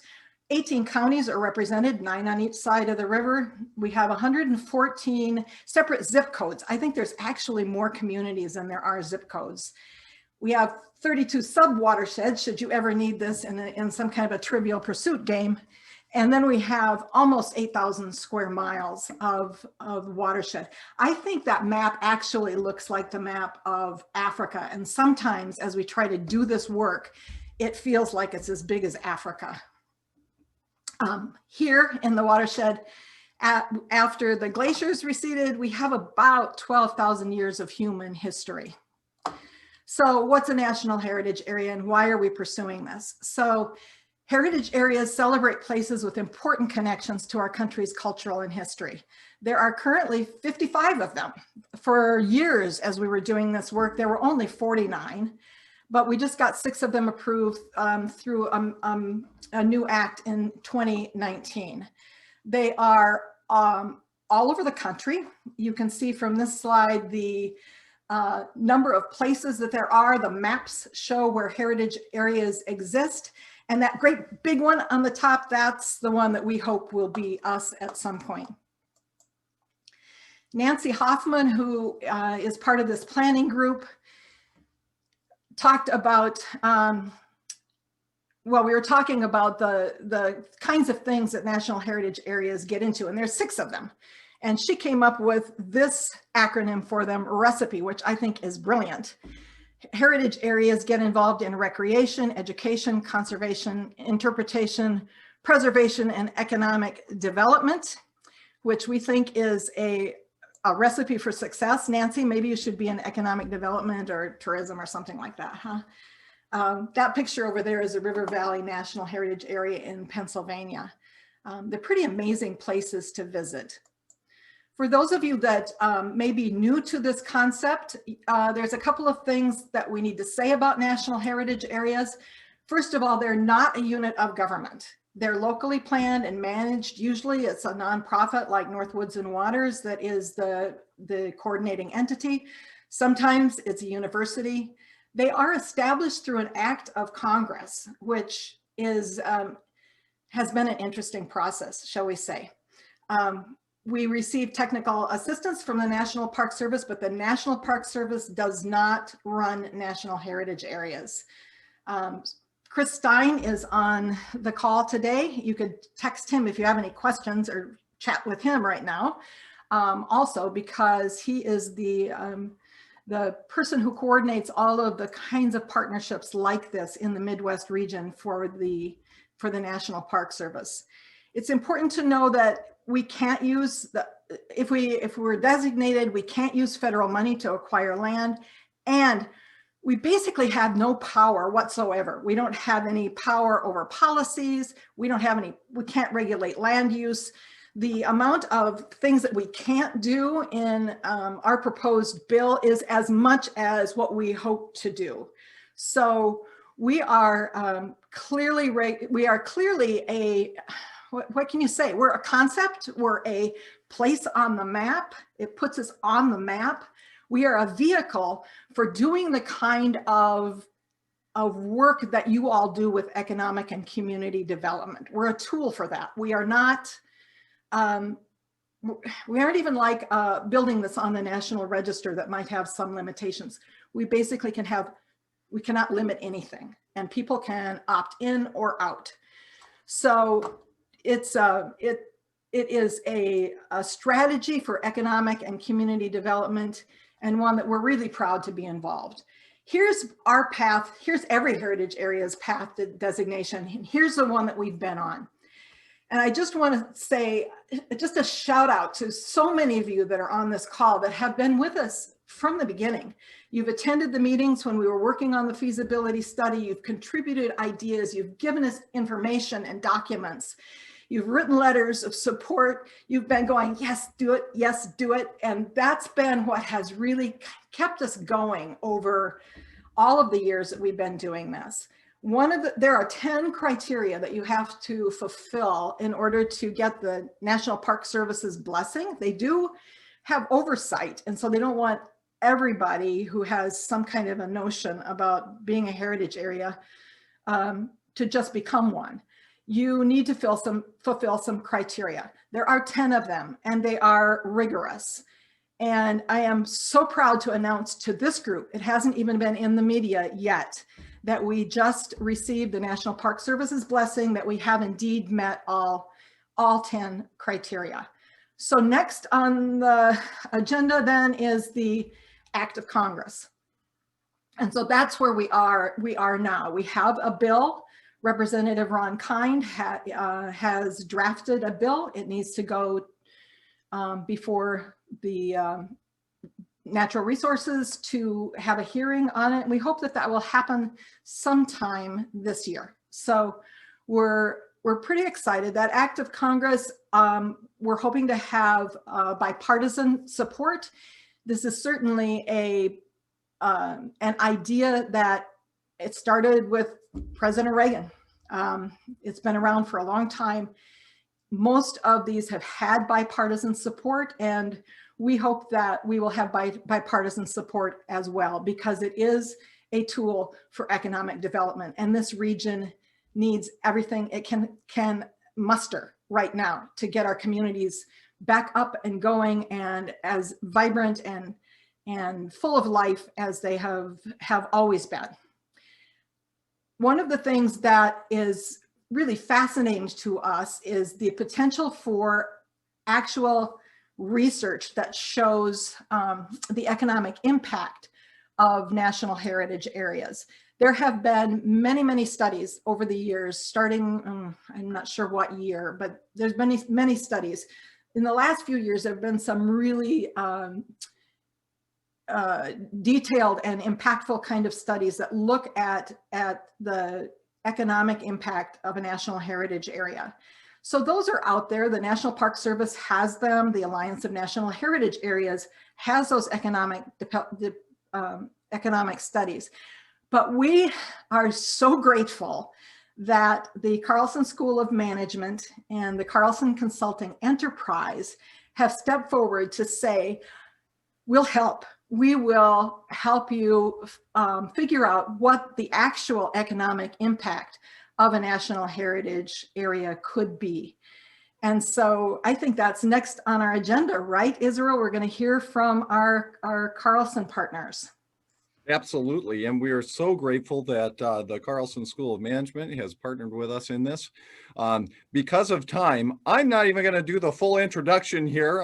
18 counties are represented, 9 on each side of the river. We have 114 separate zip codes. I think there's actually more communities than there are zip codes. We have 32 sub-watersheds, should you ever need this in some kind of a Trivial Pursuit game. And then we have almost 8,000 square miles of watershed. I think that map actually looks like the map of Africa. And sometimes as we try to do this work, it feels like it's as big as Africa. Here in the watershed, after the glaciers receded, we have about 12,000 years of human history. So what's a national heritage area and why are we pursuing this? So heritage areas celebrate places with important connections to our country's cultural and history. There are currently 55 of them. For years, as we were doing this work, there were only 49, but we just got 6 of them approved through a new act in 2019. They are all over the country. You can see from this slide the number of places that there are. The maps show where heritage areas exist. And that great big one on the top, that's the one that we hope will be us at some point. Nancy Hoffman, who is part of this planning group, talked about, well, we were talking about the kinds of things that national heritage areas get into, and there's 6 of them. And she came up with this acronym for them, RECIPE, which I think is brilliant. Heritage areas get involved in recreation, education, conservation, interpretation, preservation, and economic development, which we think is a recipe for success. Nancy, maybe you should be in economic development or tourism or something like that, huh? That picture over there is the River Valley National Heritage Area in Pennsylvania. They're pretty amazing places to visit. For those of you that may be new to this concept, there's a couple of things that we need to say about national heritage areas. First of all, they're not a unit of government. They're locally planned and managed. Usually it's a nonprofit like North Woods and Waters that is the coordinating entity. Sometimes it's a university. They are established through an act of Congress, which is has been an interesting process, shall we say. We receive technical assistance from the National Park Service, but the National Park Service does not run national heritage areas. Chris Stein is on the call today. You could text him if you have any questions or chat with him right now. Also, because he is the person who coordinates all of the kinds of partnerships like this in the Midwest region for the National Park Service. It's important to know that we can't use if we're designated, we can't use federal money to acquire land, and we basically have no power whatsoever. We don't have any power over policies. We can't regulate land use. The amount of things that we can't do in our proposed bill is as much as what we hope to do. So we are clearly a, what can you say? We're a concept, we're a place on the map. It puts us on the map. We are a vehicle for doing the kind of work that you all do with economic and community development. We're a tool for that. We are not, we aren't even like building this on the National Register that might have some limitations. We basically we cannot limit anything, and people can opt in or out. So it is a strategy for economic and community development, and one that we're really proud to be involved. Here's our path. Here's every heritage area's path to designation. And here's the one that we've been on. And I just want to say just a shout out to so many of you that are on this call that have been with us from the beginning. You've attended the meetings when we were working on the feasibility study. You've contributed ideas. You've given us information and documents. You've written letters of support. You've been going, yes, do it. Yes, do it. And that's been what has really kept us going over all of the years that we've been doing this. There are 10 criteria that you have to fulfill in order to get the National Park Service's blessing. They do have oversight, and so they don't want everybody who has some kind of a notion about being a heritage area to just become one. You need to fulfill some criteria. There are 10 of them, and they are rigorous. And I am so proud to announce to this group, it hasn't even been in the media yet, that we just received the National Park Service's blessing that we have indeed met all 10 criteria. So next on the agenda then is the Act of Congress. And so that's where we are now. We have a bill. Representative Ron Kind has drafted a bill. It needs to go before the Natural Resources to have a hearing on it. We hope that that will happen sometime this year. So we're pretty excited. That Act of Congress, we're hoping to have bipartisan support. This is certainly an idea that it started with President Reagan. It's been around for a long time. Most of these have had bipartisan support, and we hope that we will have bipartisan support as well, because it is a tool for economic development. And this region needs everything it can muster right now to get our communities back up and going and as vibrant and full of life as they have always been. One of the things that is really fascinating to us is the potential for actual research that shows the economic impact of national heritage areas. There have been many, many studies over the years, starting, I'm not sure what year, but there's been many studies. In the last few years, there have been some really detailed and impactful kind of studies that look at the economic impact of a national heritage area. So those are out there. The National Park Service has them. The Alliance of National Heritage Areas has those economic studies. But we are so grateful that the Carlson School of Management and the Carlson Consulting Enterprise have stepped forward to say, we'll help. We will help you figure out what the actual economic impact of a national heritage area could be. And so I think that's next on our agenda, right, Israel? We're going to hear from our Carlson partners. Absolutely. And we are so grateful that the Carlson School of Management has partnered with us in this. Because of time, I'm not even going to do the full introduction here.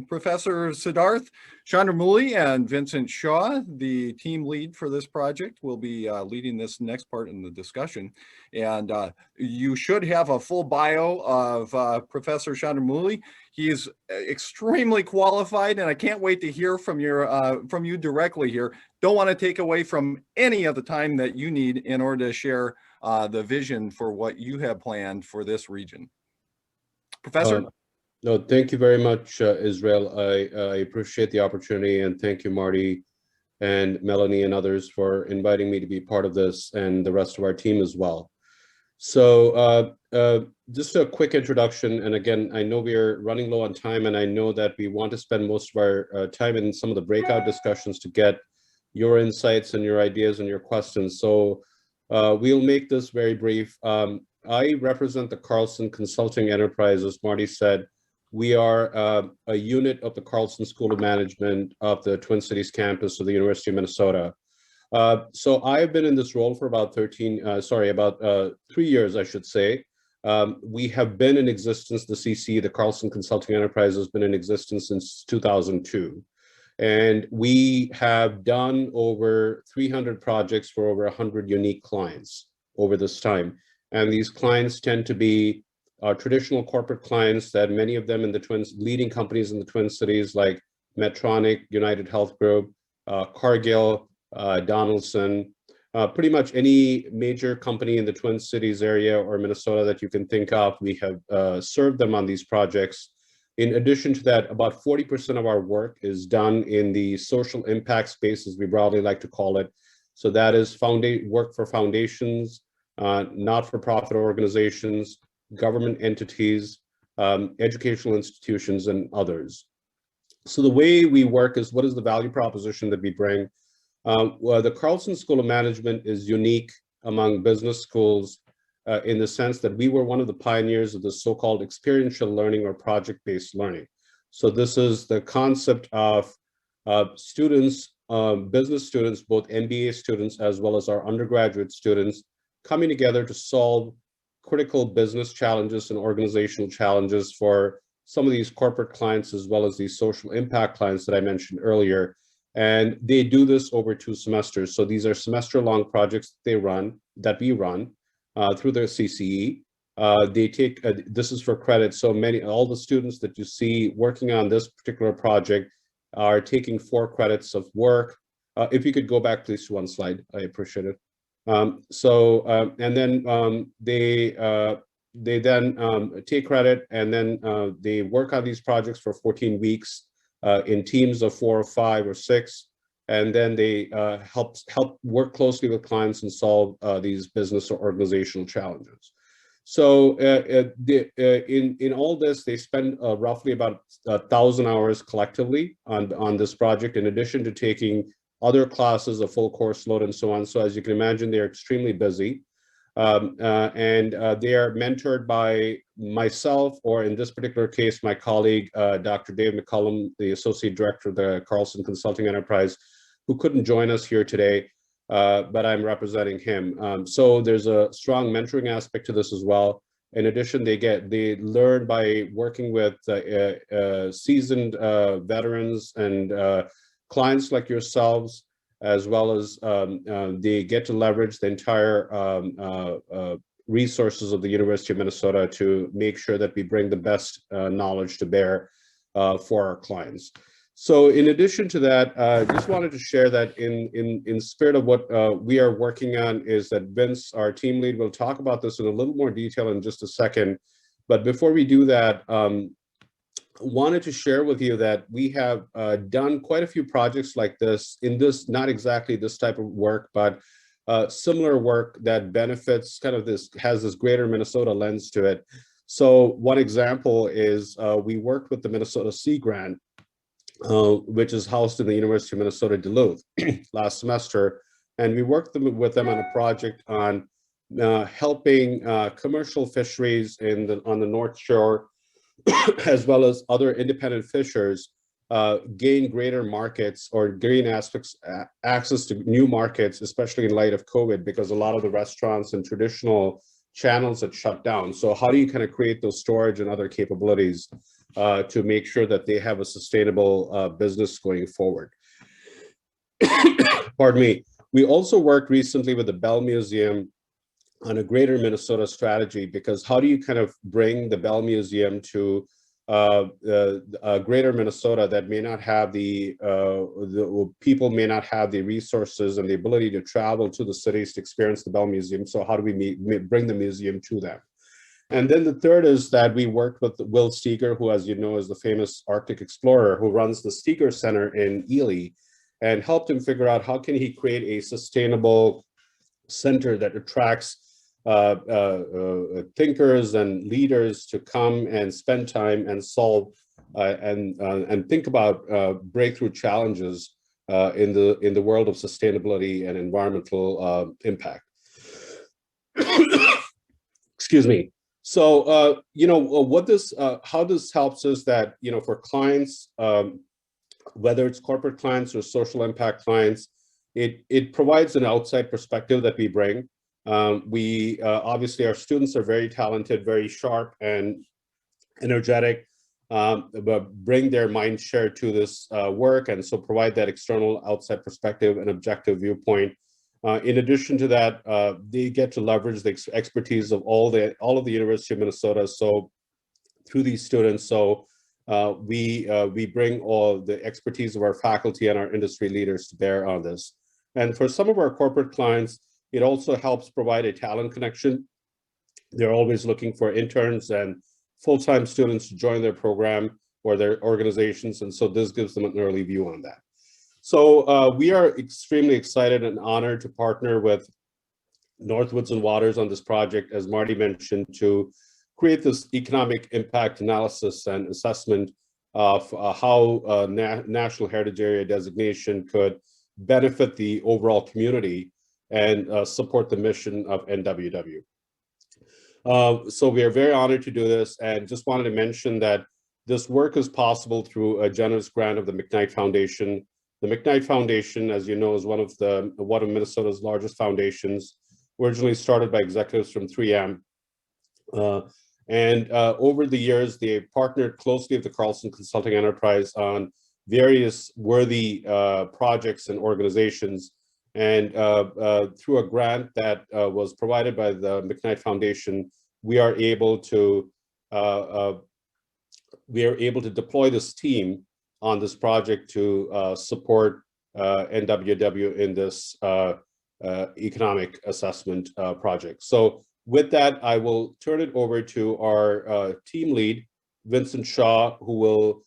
Professor Siddharth Chandramouli and Vincent Shaw, the team lead for this project, will be leading this next part in the discussion. And you should have a full bio of Professor Chandramouli. He is extremely qualified, and I can't wait to hear from you directly here. Don't want to take away from any of the time that you need in order to share the vision for what you have planned for this region. Professor? No, thank you very much, Israel. I appreciate the opportunity, and thank you, Marty and Melanie and others for inviting me to be part of this, and the rest of our team as well. So just a quick introduction. And again, I know we are running low on time, and I know that we want to spend most of our time in some of the breakout discussions to get your insights and your ideas and your questions. So we'll make this very brief. I represent the Carlson Consulting Enterprise. As Marty said, we are a unit of the Carlson School of Management of the Twin Cities campus of the University of Minnesota. So I've been in this role for about 3 years, I should say. We have been in existence, the CC, the Carlson Consulting Enterprise, has been in existence since 2002. And we have done over 300 projects for over 100 unique clients over this time. And these clients tend to be traditional corporate clients, that many of them in the leading companies in the Twin Cities, like Medtronic, United Health Group, Cargill, Donaldson, pretty much any major company in the Twin Cities area or Minnesota that you can think of, we have served them on these projects. In addition to that, about 40% of our work is done in the social impact space, as we broadly like to call it. So that is work for foundations, not-for-profit organizations, government entities, educational institutions, and others. So the way we work is, what is the value proposition that we bring? Well, the Carlson School of Management is unique among business schools in the sense that we were one of the pioneers of the so-called experiential learning or project-based learning. So this is the concept of students business students, both MBA students as well as our undergraduate students, coming together to solve critical business challenges and organizational challenges for some of these corporate clients as well as these social impact clients that I mentioned earlier. And they do this over 2 semesters. So these are semester-long projects that we run through their CCE. They take, this is for credit. So all the students that you see working on this particular project are taking 4 credits of work. If you could go back, please, to one slide, I appreciate it. And then they then take credit, and then they work on these projects for 14 weeks in teams of 4 or 5 or 6. And then they help work closely with clients and solve these business or organizational challenges. So in all this, they spend roughly about 1,000 hours collectively on this project, in addition to taking other classes, a full course load and so on. So as you can imagine, they're extremely busy. And they are mentored by myself, or in this particular case, my colleague, Dr. Dave McCullum, the Associate Director of the Carlson Consulting Enterprise, who couldn't join us here today, but I'm representing him. So there's a strong mentoring aspect to this as well. In addition, they learn by working with seasoned veterans and clients like yourselves, as well as they get to leverage the entire resources of the University of Minnesota to make sure that we bring the best knowledge to bear for our clients. So in addition to that, I just wanted to share that in spirit of what we are working on is that Vince, our team lead, will talk about this in a little more detail in just a second. But before we do that, wanted to share with you that we have done quite a few projects like this in this, not exactly this type of work, but similar work that benefits kind of this, has this greater Minnesota lens to it. So one example is we worked with the Minnesota Sea Grant, which is housed in the University of Minnesota Duluth last semester. And we worked with them on a project on helping commercial fisheries on the North Shore, as well as other independent fishers, gain greater markets or gain access to new markets, especially in light of COVID, because a lot of the restaurants and traditional channels had shut down. So how do you kind of create those storage and other capabilities to make sure that they have a sustainable business going forward? Pardon me. We also worked recently with the Bell Museum on a greater Minnesota strategy, because how do you kind of bring the Bell Museum to greater Minnesota that may not have the people may not have the resources and the ability to travel to the cities to experience the Bell Museum. So how do we bring the museum to them? And then the third is that we worked with Will Steger, who, as you know, is the famous Arctic explorer who runs the Steger Center in Ely, and helped him figure out how can he create a sustainable center that attracts thinkers and leaders to come and spend time and solve and think about breakthrough challenges in the world of sustainability and environmental impact. Excuse me. So what this how this helps is that for clients, whether it's corporate clients or social impact clients, it provides an outside perspective that we bring. We obviously, our students are very talented, very sharp and energetic, but bring their mind share to this work, and so provide that external outside perspective and objective viewpoint. In addition to that, they get to leverage the expertise of all of the University of Minnesota. So through these students, so we bring all the expertise of our faculty and our industry leaders to bear on this. And for some of our corporate clients, it also helps provide a talent connection. They're always looking for interns and full-time students to join their program or their organizations. And so this gives them an early view on that. So we are extremely excited and honored to partner with Northwoods and Waters on this project, as Marty mentioned, to create this economic impact analysis and assessment of how National Heritage Area designation could benefit the overall community and support the mission of NWW. So we are very honored to do this, and just wanted to mention that this work is possible through a generous grant of the McKnight Foundation. The McKnight Foundation, as you know, is one of Minnesota's largest foundations, originally started by executives from 3M. Over the years, they partnered closely with the Carlson Consulting Enterprise on various worthy projects and organizations. And through a grant that was provided by the McKnight Foundation, we are able to deploy this team on this project to support NWW in this economic assessment project. So with that, I will turn it over to our team lead, Vincent Shaw, who will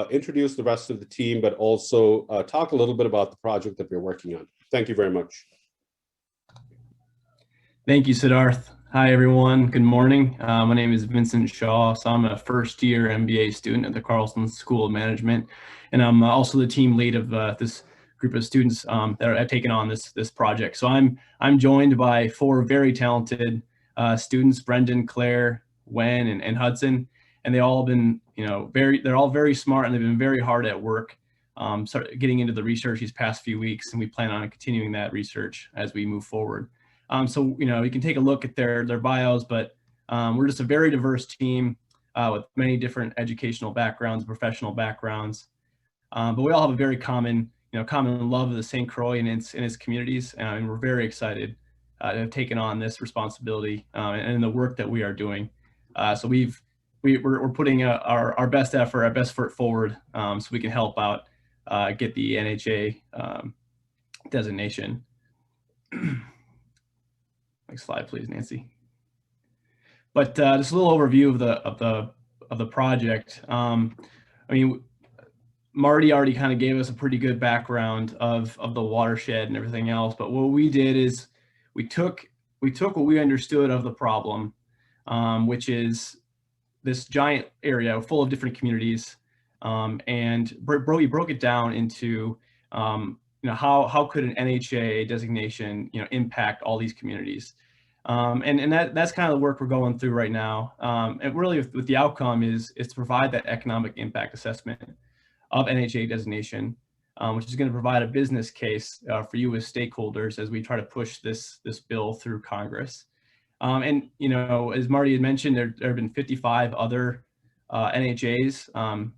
introduce the rest of the team, but also talk a little bit about the project that we're working on. Thank you very much. Thank you, Siddharth. Hi, everyone. Good morning. My name is Vincent Shaw. So I'm a first-year MBA student at the Carlson School of Management, and I'm also the team lead of this group of students that have taken on this project. So I'm joined by 4 very talented students: Brendan, Claire, Wen, and Hudson, and they all have been, they're all very smart, and they've been very hard at work, getting into the research these past few weeks, and we plan on continuing that research as we move forward. So, you can take a look at their bios, but we're just a very diverse team with many different educational backgrounds, professional backgrounds. But we all have a very common love of the St. Croix and its communities. And we're very excited to have taken on this responsibility and the work that we are doing. So we're putting our best effort, our best foot forward so we can help out get the NHA designation. Next slide, please, Nancy. But just a little overview of the project. Marty already kind of gave us a pretty good background of the watershed and everything else. But what we did is we took what we understood of the problem, which is this giant area full of different communities, and we broke it down into how could an NHA designation impact all these communities, and that's kind of the work we're going through right now. And really, with the outcome is to provide that economic impact assessment of NHA designation, which is going to provide a business case for you as stakeholders as we try to push this bill through Congress. And as Marty had mentioned, there have been 55 other NHAs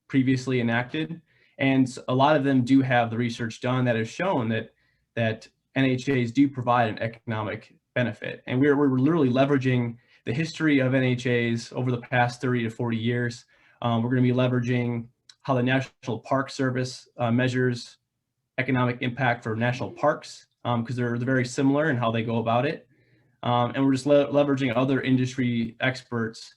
previously enacted. And a lot of them do have the research done that has shown that NHAs do provide an economic benefit. And we're literally leveraging the history of NHAs over the past 30 to 40 years. We're going to be leveraging how the National Park Service measures economic impact for national parks, because they're very similar in how they go about it. And we're just leveraging other industry experts,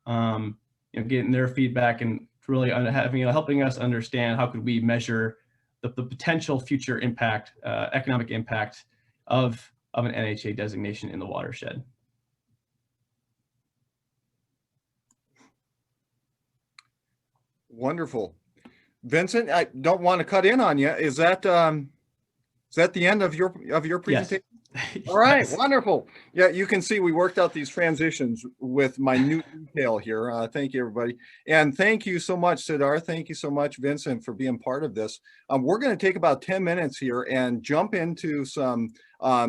getting their feedback and really helping us understand how could we measure the potential future impact, economic impact of an NHA designation in the watershed. Wonderful. Vincent, I don't want to cut in on you. Is that the end of your presentation? Yes. All right, Yes. Wonderful. Yeah, you can see we worked out these transitions with minute detail here. Thank you, everybody. And thank you so much, Siddharth. Thank you so much, Vincent, for being part of this. We're going to take about 10 minutes here and jump into some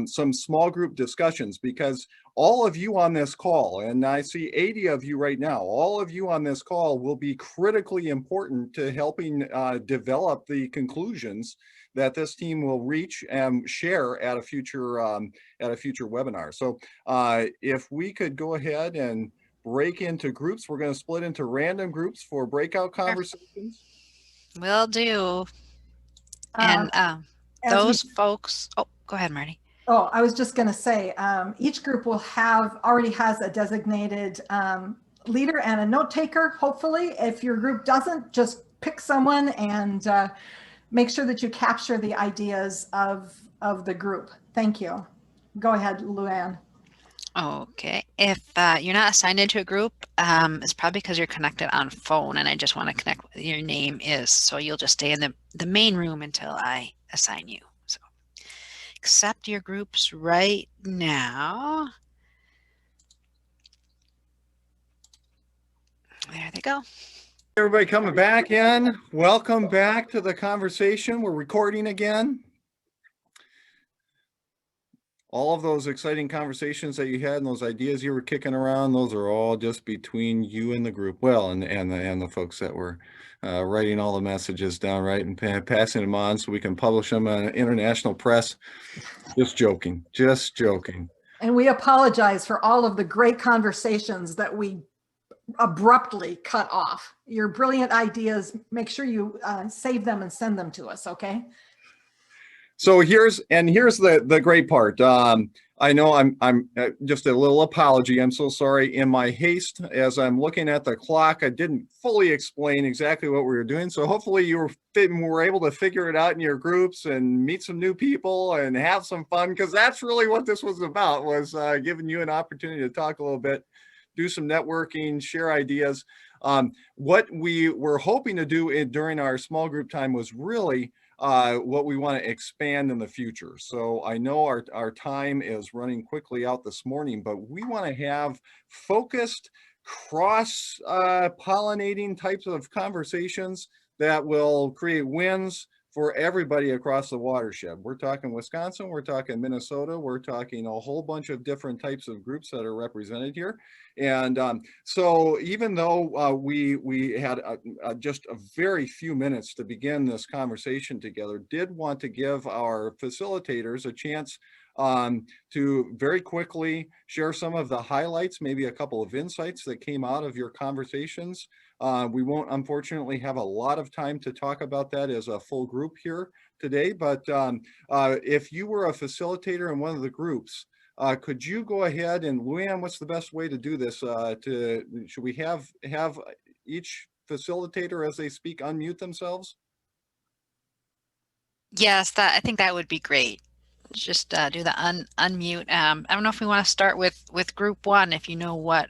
small group discussions, because all of you on this call, and I see 80 of you right now, all of you on this call will be critically important to helping develop the conclusions that this team will reach and share at a future webinar. So if we could go ahead and break into groups, we're going to split into random groups for breakout conversations. Will do. And those folks, oh, go ahead, Marty. Oh, I was just going to say, each group will already has a designated leader and a note taker, hopefully. If your group doesn't, just pick someone and make sure that you capture the ideas of the group. Thank you. Go ahead, Luann. Okay. If you're not assigned into a group, it's probably because you're connected on phone, and I just want to connect what your name is. So you'll just stay in the main room until I assign you. So accept your groups right now. There they go. Everybody coming back in. Welcome back to the conversation. We're recording again. All of those exciting conversations that you had and those ideas you were kicking around, those are all just between you and the group. Well, and the folks that were writing all the messages down, right, and passing them on so we can publish them on international press. Just joking, just joking. And we apologize for all of the great conversations that we abruptly cut off. Your brilliant ideas, make sure you save them and send them to us, okay? So here's the great part. I know I'm just a little apology. I'm so sorry. In my haste, as I'm looking at the clock, I didn't fully explain exactly what we were doing. So hopefully you were able to figure it out in your groups and meet some new people and have some fun, because that's really what this was about, was giving you an opportunity to talk a little bit, do some networking, share ideas. What we were hoping to do during our small group time was really what we want to expand in the future. So I know our time is running quickly out this morning, but we want to have focused, cross pollinating types of conversations that will create wins for everybody across the watershed. We're talking Wisconsin, we're talking Minnesota, we're talking a whole bunch of different types of groups that are represented here. And so even though we had just a very few minutes to begin this conversation together, did want to give our facilitators a chance to very quickly share some of the highlights, maybe a couple of insights that came out of your conversations. We won't unfortunately have a lot of time to talk about that as a full group here today, but if you were a facilitator in one of the groups, could you go ahead and, Luann, what's the best way to do this? Should we have each facilitator as they speak unmute themselves? Yes, I think that would be great. Just do the unmute. I don't know if we want to start with group one, if you know what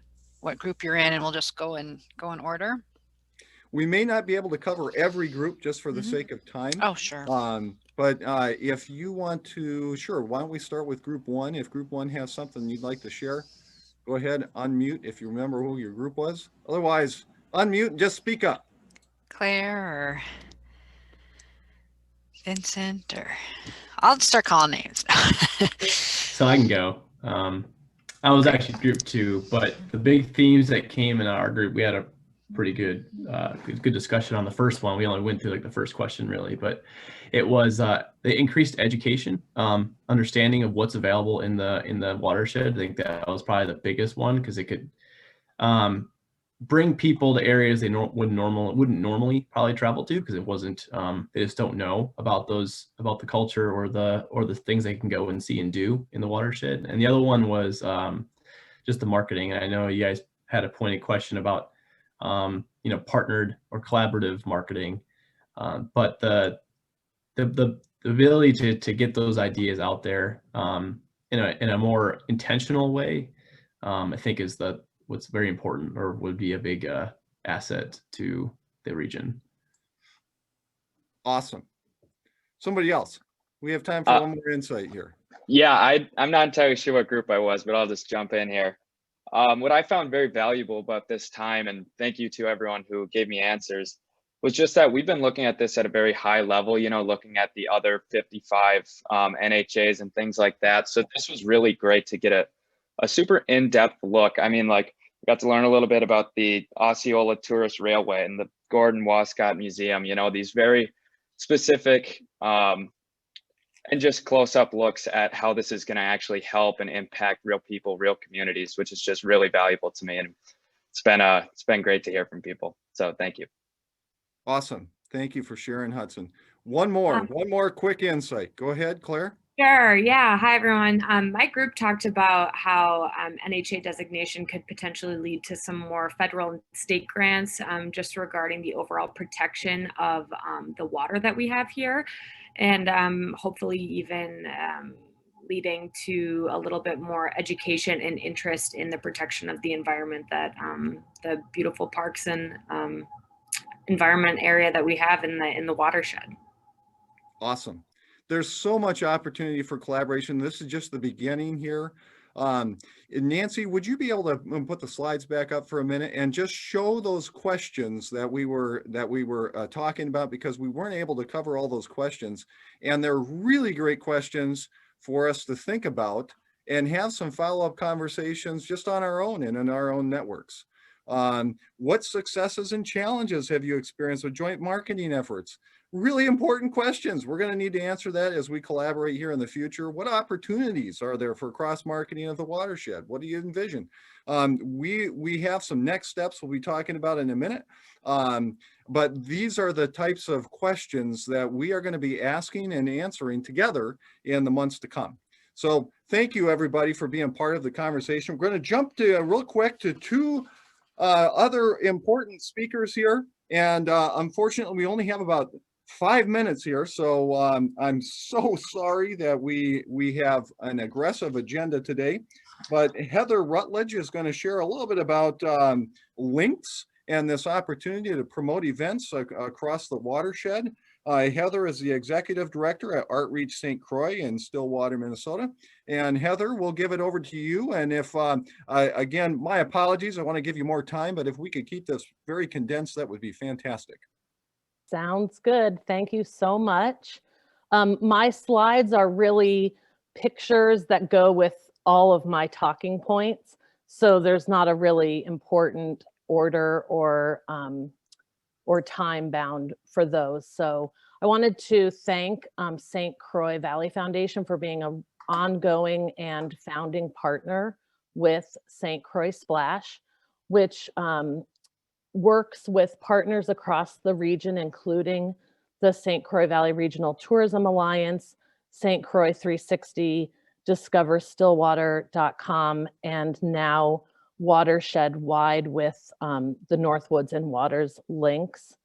group you're in, and we'll just go in order. We may not be able to cover every group just for the sake of time. Oh, sure. But if you want to, sure, why don't we start with group one? If group one has something you'd like to share, go ahead, unmute if you remember who your group was. Otherwise, unmute and just speak up. Claire or Vincent, or I'll start calling names. So I can go. I was actually group two, but the big themes that came in our group, we had a pretty good discussion on the first one. We only went through like the first question really, but it was the increased education, understanding of what's available in the watershed. I think that was probably the biggest one, because it could bring people to areas they wouldn't normally probably travel to, because it wasn't they just don't know about the culture or the things they can go and see and do in the watershed. And the other one was just the marketing. And I know you guys had a pointed question about partnered or collaborative marketing, but the ability to get those ideas out there in a more intentional way, I think is what's very important, or would be a big asset to the region. Awesome. Somebody else. We have time for one more insight here. Yeah, I'm not entirely sure what group I was, but I'll just jump in here. What I found very valuable about this time, and thank you to everyone who gave me answers, was just that we've been looking at this at a very high level, looking at the other 55 NHAs and things like that. So this was really great to get a super in-depth look. I mean, like, we got to learn a little bit about the Osceola Tourist Railway and the Gordon Wascott Museum, these very specific and just close-up looks at how this is going to actually help and impact real people, real communities, which is just really valuable to me. And it's been great to hear from people. So thank you. Awesome. Thank you for sharing, Hudson. One more quick insight. Go ahead, Claire. Sure. Yeah. Hi, everyone. My group talked about how NHA designation could potentially lead to some more federal and state grants just regarding the overall protection of the water that we have here, and hopefully even leading to a little bit more education and interest in the protection of the environment that the beautiful parks and environment area that we have in the watershed. Awesome. There's so much opportunity for collaboration. This is just the beginning here. Nancy, would you be able to put the slides back up for a minute and just show those questions that we were talking about, because we weren't able to cover all those questions, and they're really great questions for us to think about and have some follow-up conversations just on our own and in our own networks. What successes and challenges have you experienced with joint marketing efforts? Really important questions. We're going to need to answer that as we collaborate here in the future. What opportunities are there for cross-marketing of the watershed? What do you envision? We have some next steps we'll be talking about in a minute. But these are the types of questions that we are going to be asking and answering together in the months to come. So thank you, everybody, for being part of the conversation. We're going to jump to real quick to two other important speakers here. And unfortunately, we only have about 5 minutes here. So I'm so sorry that we have an aggressive agenda today. But Heather Rutledge is going to share a little bit about links and this opportunity to promote events across the watershed. Heather is the executive director at Outreach St. Croix in Stillwater, Minnesota. And Heather, we'll give it over to you. And if, again, my apologies, I want to give you more time, but if we could keep this very condensed, that would be fantastic. Sounds good. Thank you so much. My slides are really pictures that go with all of my talking points. So there's not a really important order or time bound for those. So I wanted to thank St. Croix Valley Foundation for being an ongoing and founding partner with St. Croix Splash, which works with partners across the region, including the St. Croix Valley Regional Tourism Alliance, St. Croix 360, discoverstillwater.com, and now Watershed Wide with the Northwoods and Waters links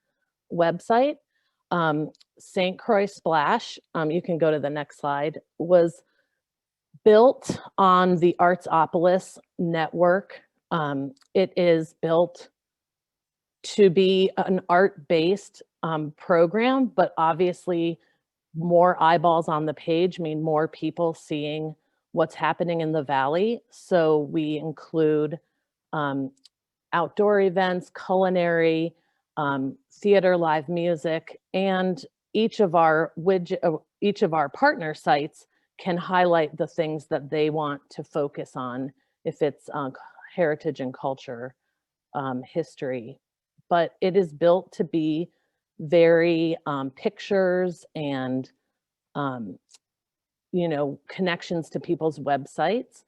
website. St. Croix Splash, you can go to the next slide, was built on the Artsopolis network. It is built to be an art-based program, but obviously more eyeballs on the page mean more people seeing what's happening in the valley. So we include outdoor events, culinary, theater, live music, and each of our partner sites can highlight the things that they want to focus on, if it's heritage and culture, history. But it is built to be very pictures and connections to people's websites.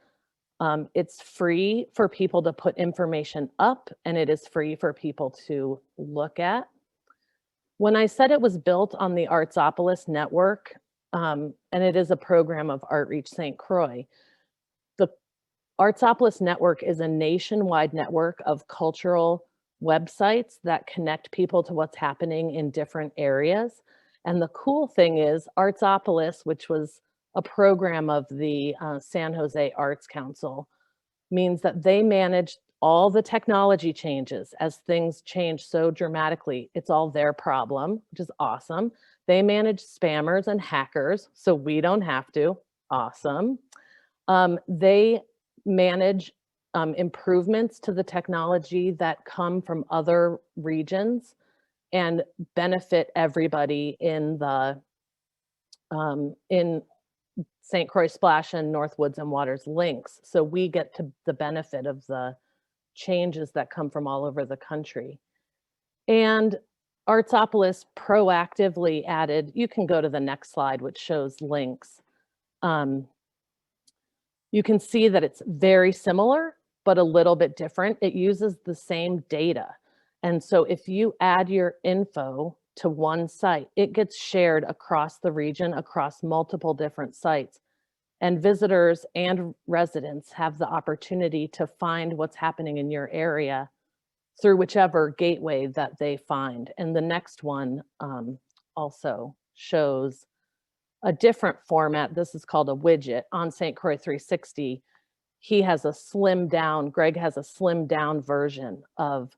It's free for people to put information up, and it is free for people to look at. When I said it was built on the Artsopolis network, and it is a program of Outreach St. Croix, the Artsopolis network is a nationwide network of cultural websites that connect people to what's happening in different areas. And the cool thing is Artsopolis, which was a program of the San Jose Arts Council, means that they manage all the technology changes. As things change so dramatically, it's all their problem, which is awesome. They manage spammers and hackers, so we don't have to. Awesome. They manage improvements to the technology that come from other regions and benefit everybody in the in St. Croix Splash and Northwoods and Waters links. So we get to the benefit of the changes that come from all over the country. And Artsopolis proactively added, you can go to the next slide, which shows links. You can see that it's very similar, but a little bit different. It uses the same data. And so if you add your info to one site, it gets shared across the region, across multiple different sites. And visitors and residents have the opportunity to find what's happening in your area through whichever gateway that they find. And the next one also shows a different format. This is called a widget on St. Croix 360. He has a slimmed down, Greg has a slimmed down version of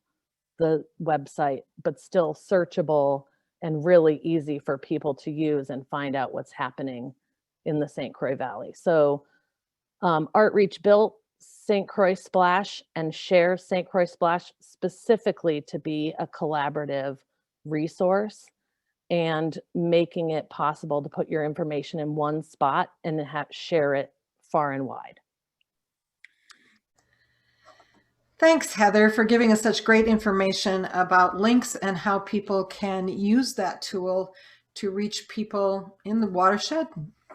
the website, but still searchable and really easy for people to use and find out what's happening in the St. Croix Valley. So Artreach built St. Croix Splash and Share St. Croix Splash specifically to be a collaborative resource and making it possible to put your information in one spot and share it far and wide. Thanks, Heather, for giving us such great information about links and how people can use that tool to reach people in the watershed,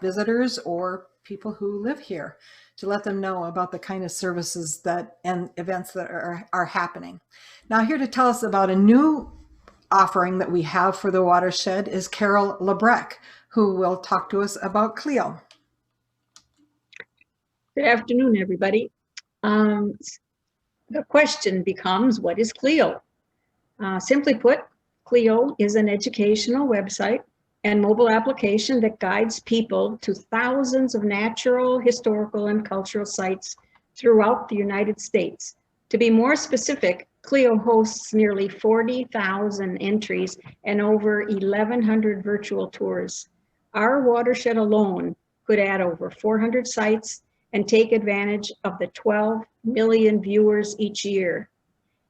visitors, or people who live here, to let them know about the kind of services that and events that are happening. Now, here to tell us about a new offering that we have for the watershed is Carol Lebrecq, who will talk to us about Clio. Good afternoon, everybody. The question becomes, what is Clio? Simply put, Clio is an educational website and mobile application that guides people to thousands of natural, historical, and cultural sites throughout the United States. To be more specific, Clio hosts nearly 40,000 entries and over 1,100 virtual tours. Our watershed alone could add over 400 sites and take advantage of the 12 million viewers each year.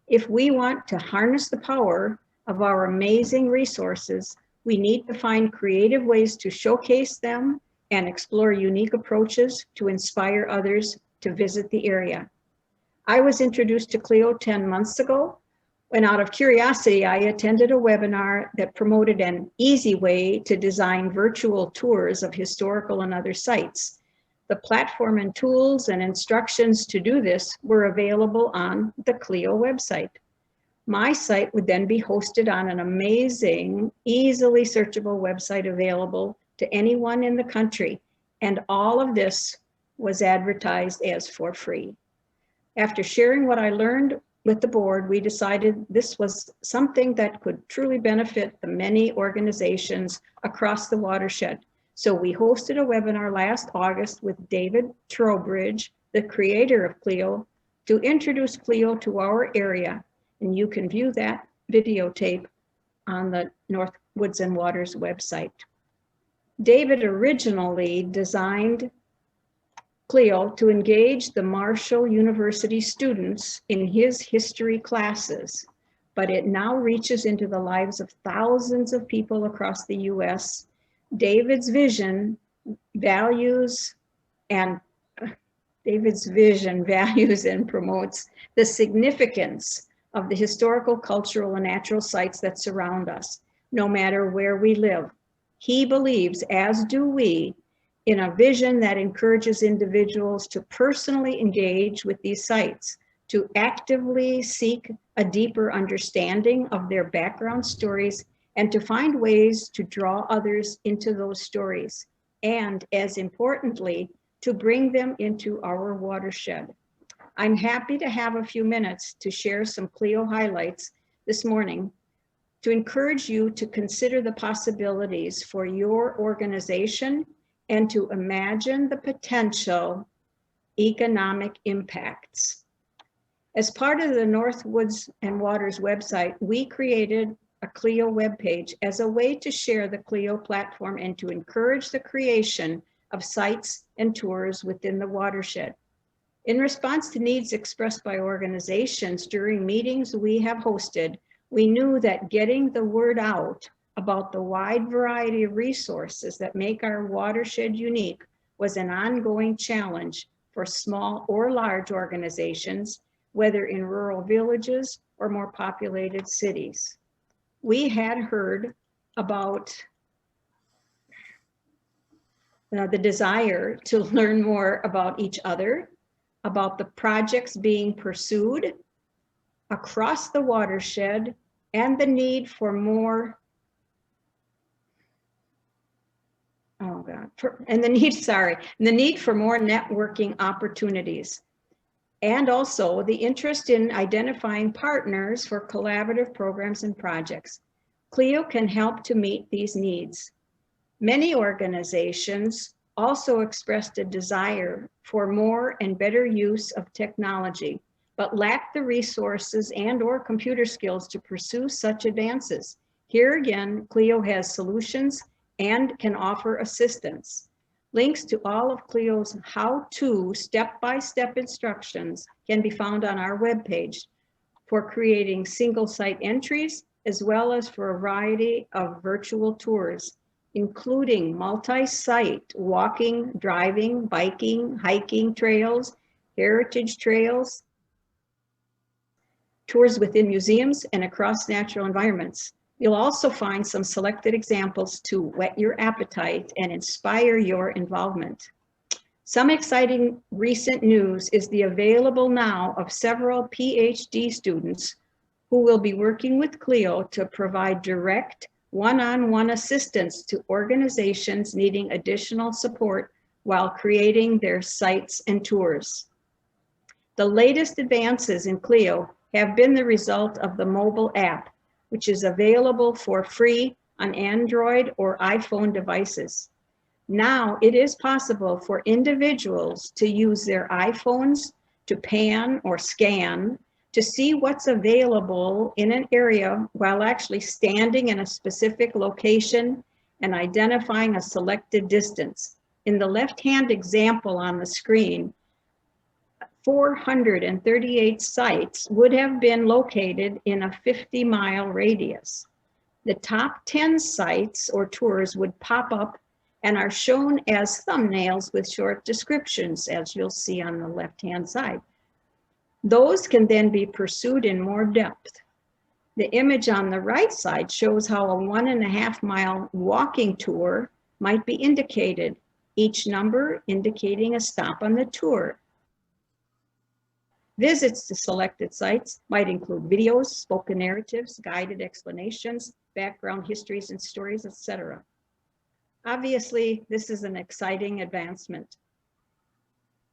If we want to harness the power of our amazing resources, we need to find creative ways to showcase them and explore unique approaches to inspire others to visit the area. I was introduced to Clio 10 months ago when, out of curiosity, I attended a webinar that promoted an easy way to design virtual tours of historical and other sites. The platform and tools and instructions to do this were available on the Clio website. My site would then be hosted on an amazing, easily searchable website available to anyone in the country, and all of this was advertised as for free. After sharing what I learned with the board, we decided this was something that could truly benefit the many organizations across the watershed. So we hosted a webinar last August with David Trowbridge, the creator of Clio, to introduce Clio to our area. And you can view that videotape on the North Woods and Waters website. David originally designed Clio to engage the Marshall University students in his history classes, but it now reaches into the lives of thousands of people across the US. David's vision values and promotes the significance of the historical, cultural, and natural sites that surround us, no matter where we live. He believes, as do we, in a vision that encourages individuals to personally engage with these sites, to actively seek a deeper understanding of their background stories, and to find ways to draw others into those stories, and as importantly, to bring them into our watershed. I'm happy to have a few minutes to share some Clio highlights this morning to encourage you to consider the possibilities for your organization and to imagine the potential economic impacts. As part of the North Woods and Waters website, we created a Clio webpage as a way to share the Clio platform and to encourage the creation of sites and tours within the watershed. In response to needs expressed by organizations during meetings we have hosted, we knew that getting the word out about the wide variety of resources that make our watershed unique was an ongoing challenge for small or large organizations, whether in rural villages or more populated cities. We had heard about the desire to learn more about each other, about the projects being pursued across the watershed, and the need for more, the need for more networking opportunities. And also the interest in identifying partners for collaborative programs and projects. Clio can help to meet these needs. Many organizations also expressed a desire for more and better use of technology, but lack the resources and/or computer skills to pursue such advances. Here again, Clio has solutions and can offer assistance. Links to all of Clio's how-to step-by-step instructions can be found on our webpage for creating single site entries, as well as for a variety of virtual tours, including multi-site walking, driving, biking, hiking trails, heritage trails, tours within museums and across natural environments. You'll also find some selected examples to whet your appetite and inspire your involvement. Some exciting recent news is the available now of several PhD students who will be working with Clio to provide direct one-on-one assistance to organizations needing additional support while creating their sites and tours. The latest advances in Clio have been the result of the mobile app, which is available for free on Android or iPhone devices. Now it is possible for individuals to use their iPhones to pan or scan to see what's available in an area while actually standing in a specific location and identifying a selected distance. In the left-hand example on the screen, 438 sites would have been located in a 50-mile radius. The top 10 sites or tours would pop up and are shown as thumbnails with short descriptions, as you'll see on the left-hand side. Those can then be pursued in more depth. The image on the right side shows how a 1.5-mile walking tour might be indicated, each number indicating a stop on the tour. Visits to selected sites might include videos, spoken narratives, guided explanations, background histories and stories, etc. Obviously, this is an exciting advancement.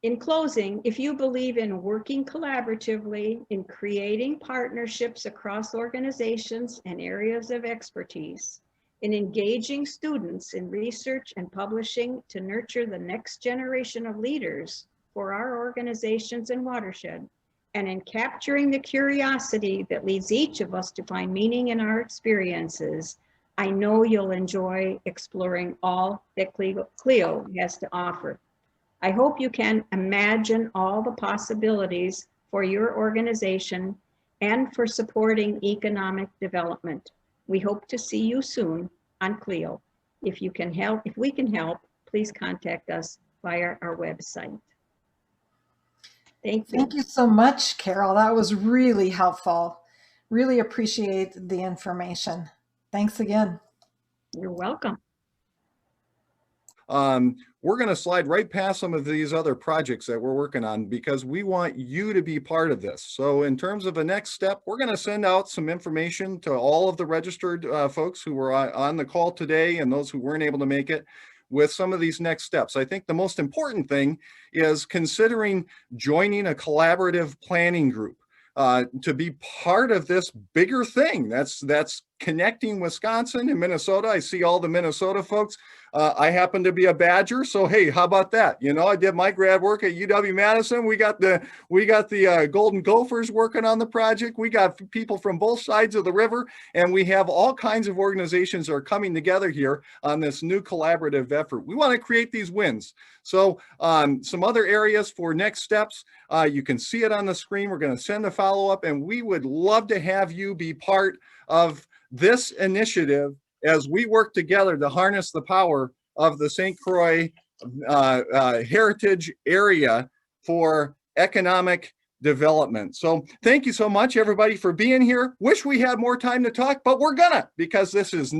In closing, if you believe in working collaboratively, in creating partnerships across organizations and areas of expertise, in engaging students in research and publishing to nurture the next generation of leaders for our organizations and watershed, and in capturing the curiosity that leads each of us to find meaning in our experiences, I know you'll enjoy exploring all that Clio has to offer. I hope you can imagine all the possibilities for your organization and for supporting economic development. We hope to see you soon on Clio. If we can help, please contact us via our website. Thank you. Thank you so much, Carol. That was really helpful. Really appreciate the information. Thanks again. You're welcome. We're going to slide right past some of these other projects that we're working on because we want you to be part of this. So in terms of the next step, we're going to send out some information to all of the registered folks who were on the call today and those who weren't able to make it with some of these next steps. I think the most important thing is considering joining a collaborative planning group to be part of this bigger thing. That's connecting Wisconsin and Minnesota. I see all the Minnesota folks. I happen to be a Badger, so hey, how about that? You know, I did my grad work at UW-Madison. We got the Golden Gophers working on the project. We got people from both sides of the river, and we have all kinds of organizations that are coming together here on this new collaborative effort. We want to create these wins. So some other areas for next steps, you can see it on the screen. We're going to send a follow-up, and we would love to have you be part of this initiative as we work together to harness the power of the St. Croix Heritage Area for economic development. So thank you so much, everybody, for being here. Wish we had more time to talk, but we're gonna, because this is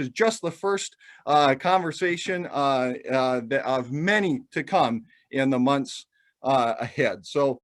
just the first conversation of many to come in the months ahead. So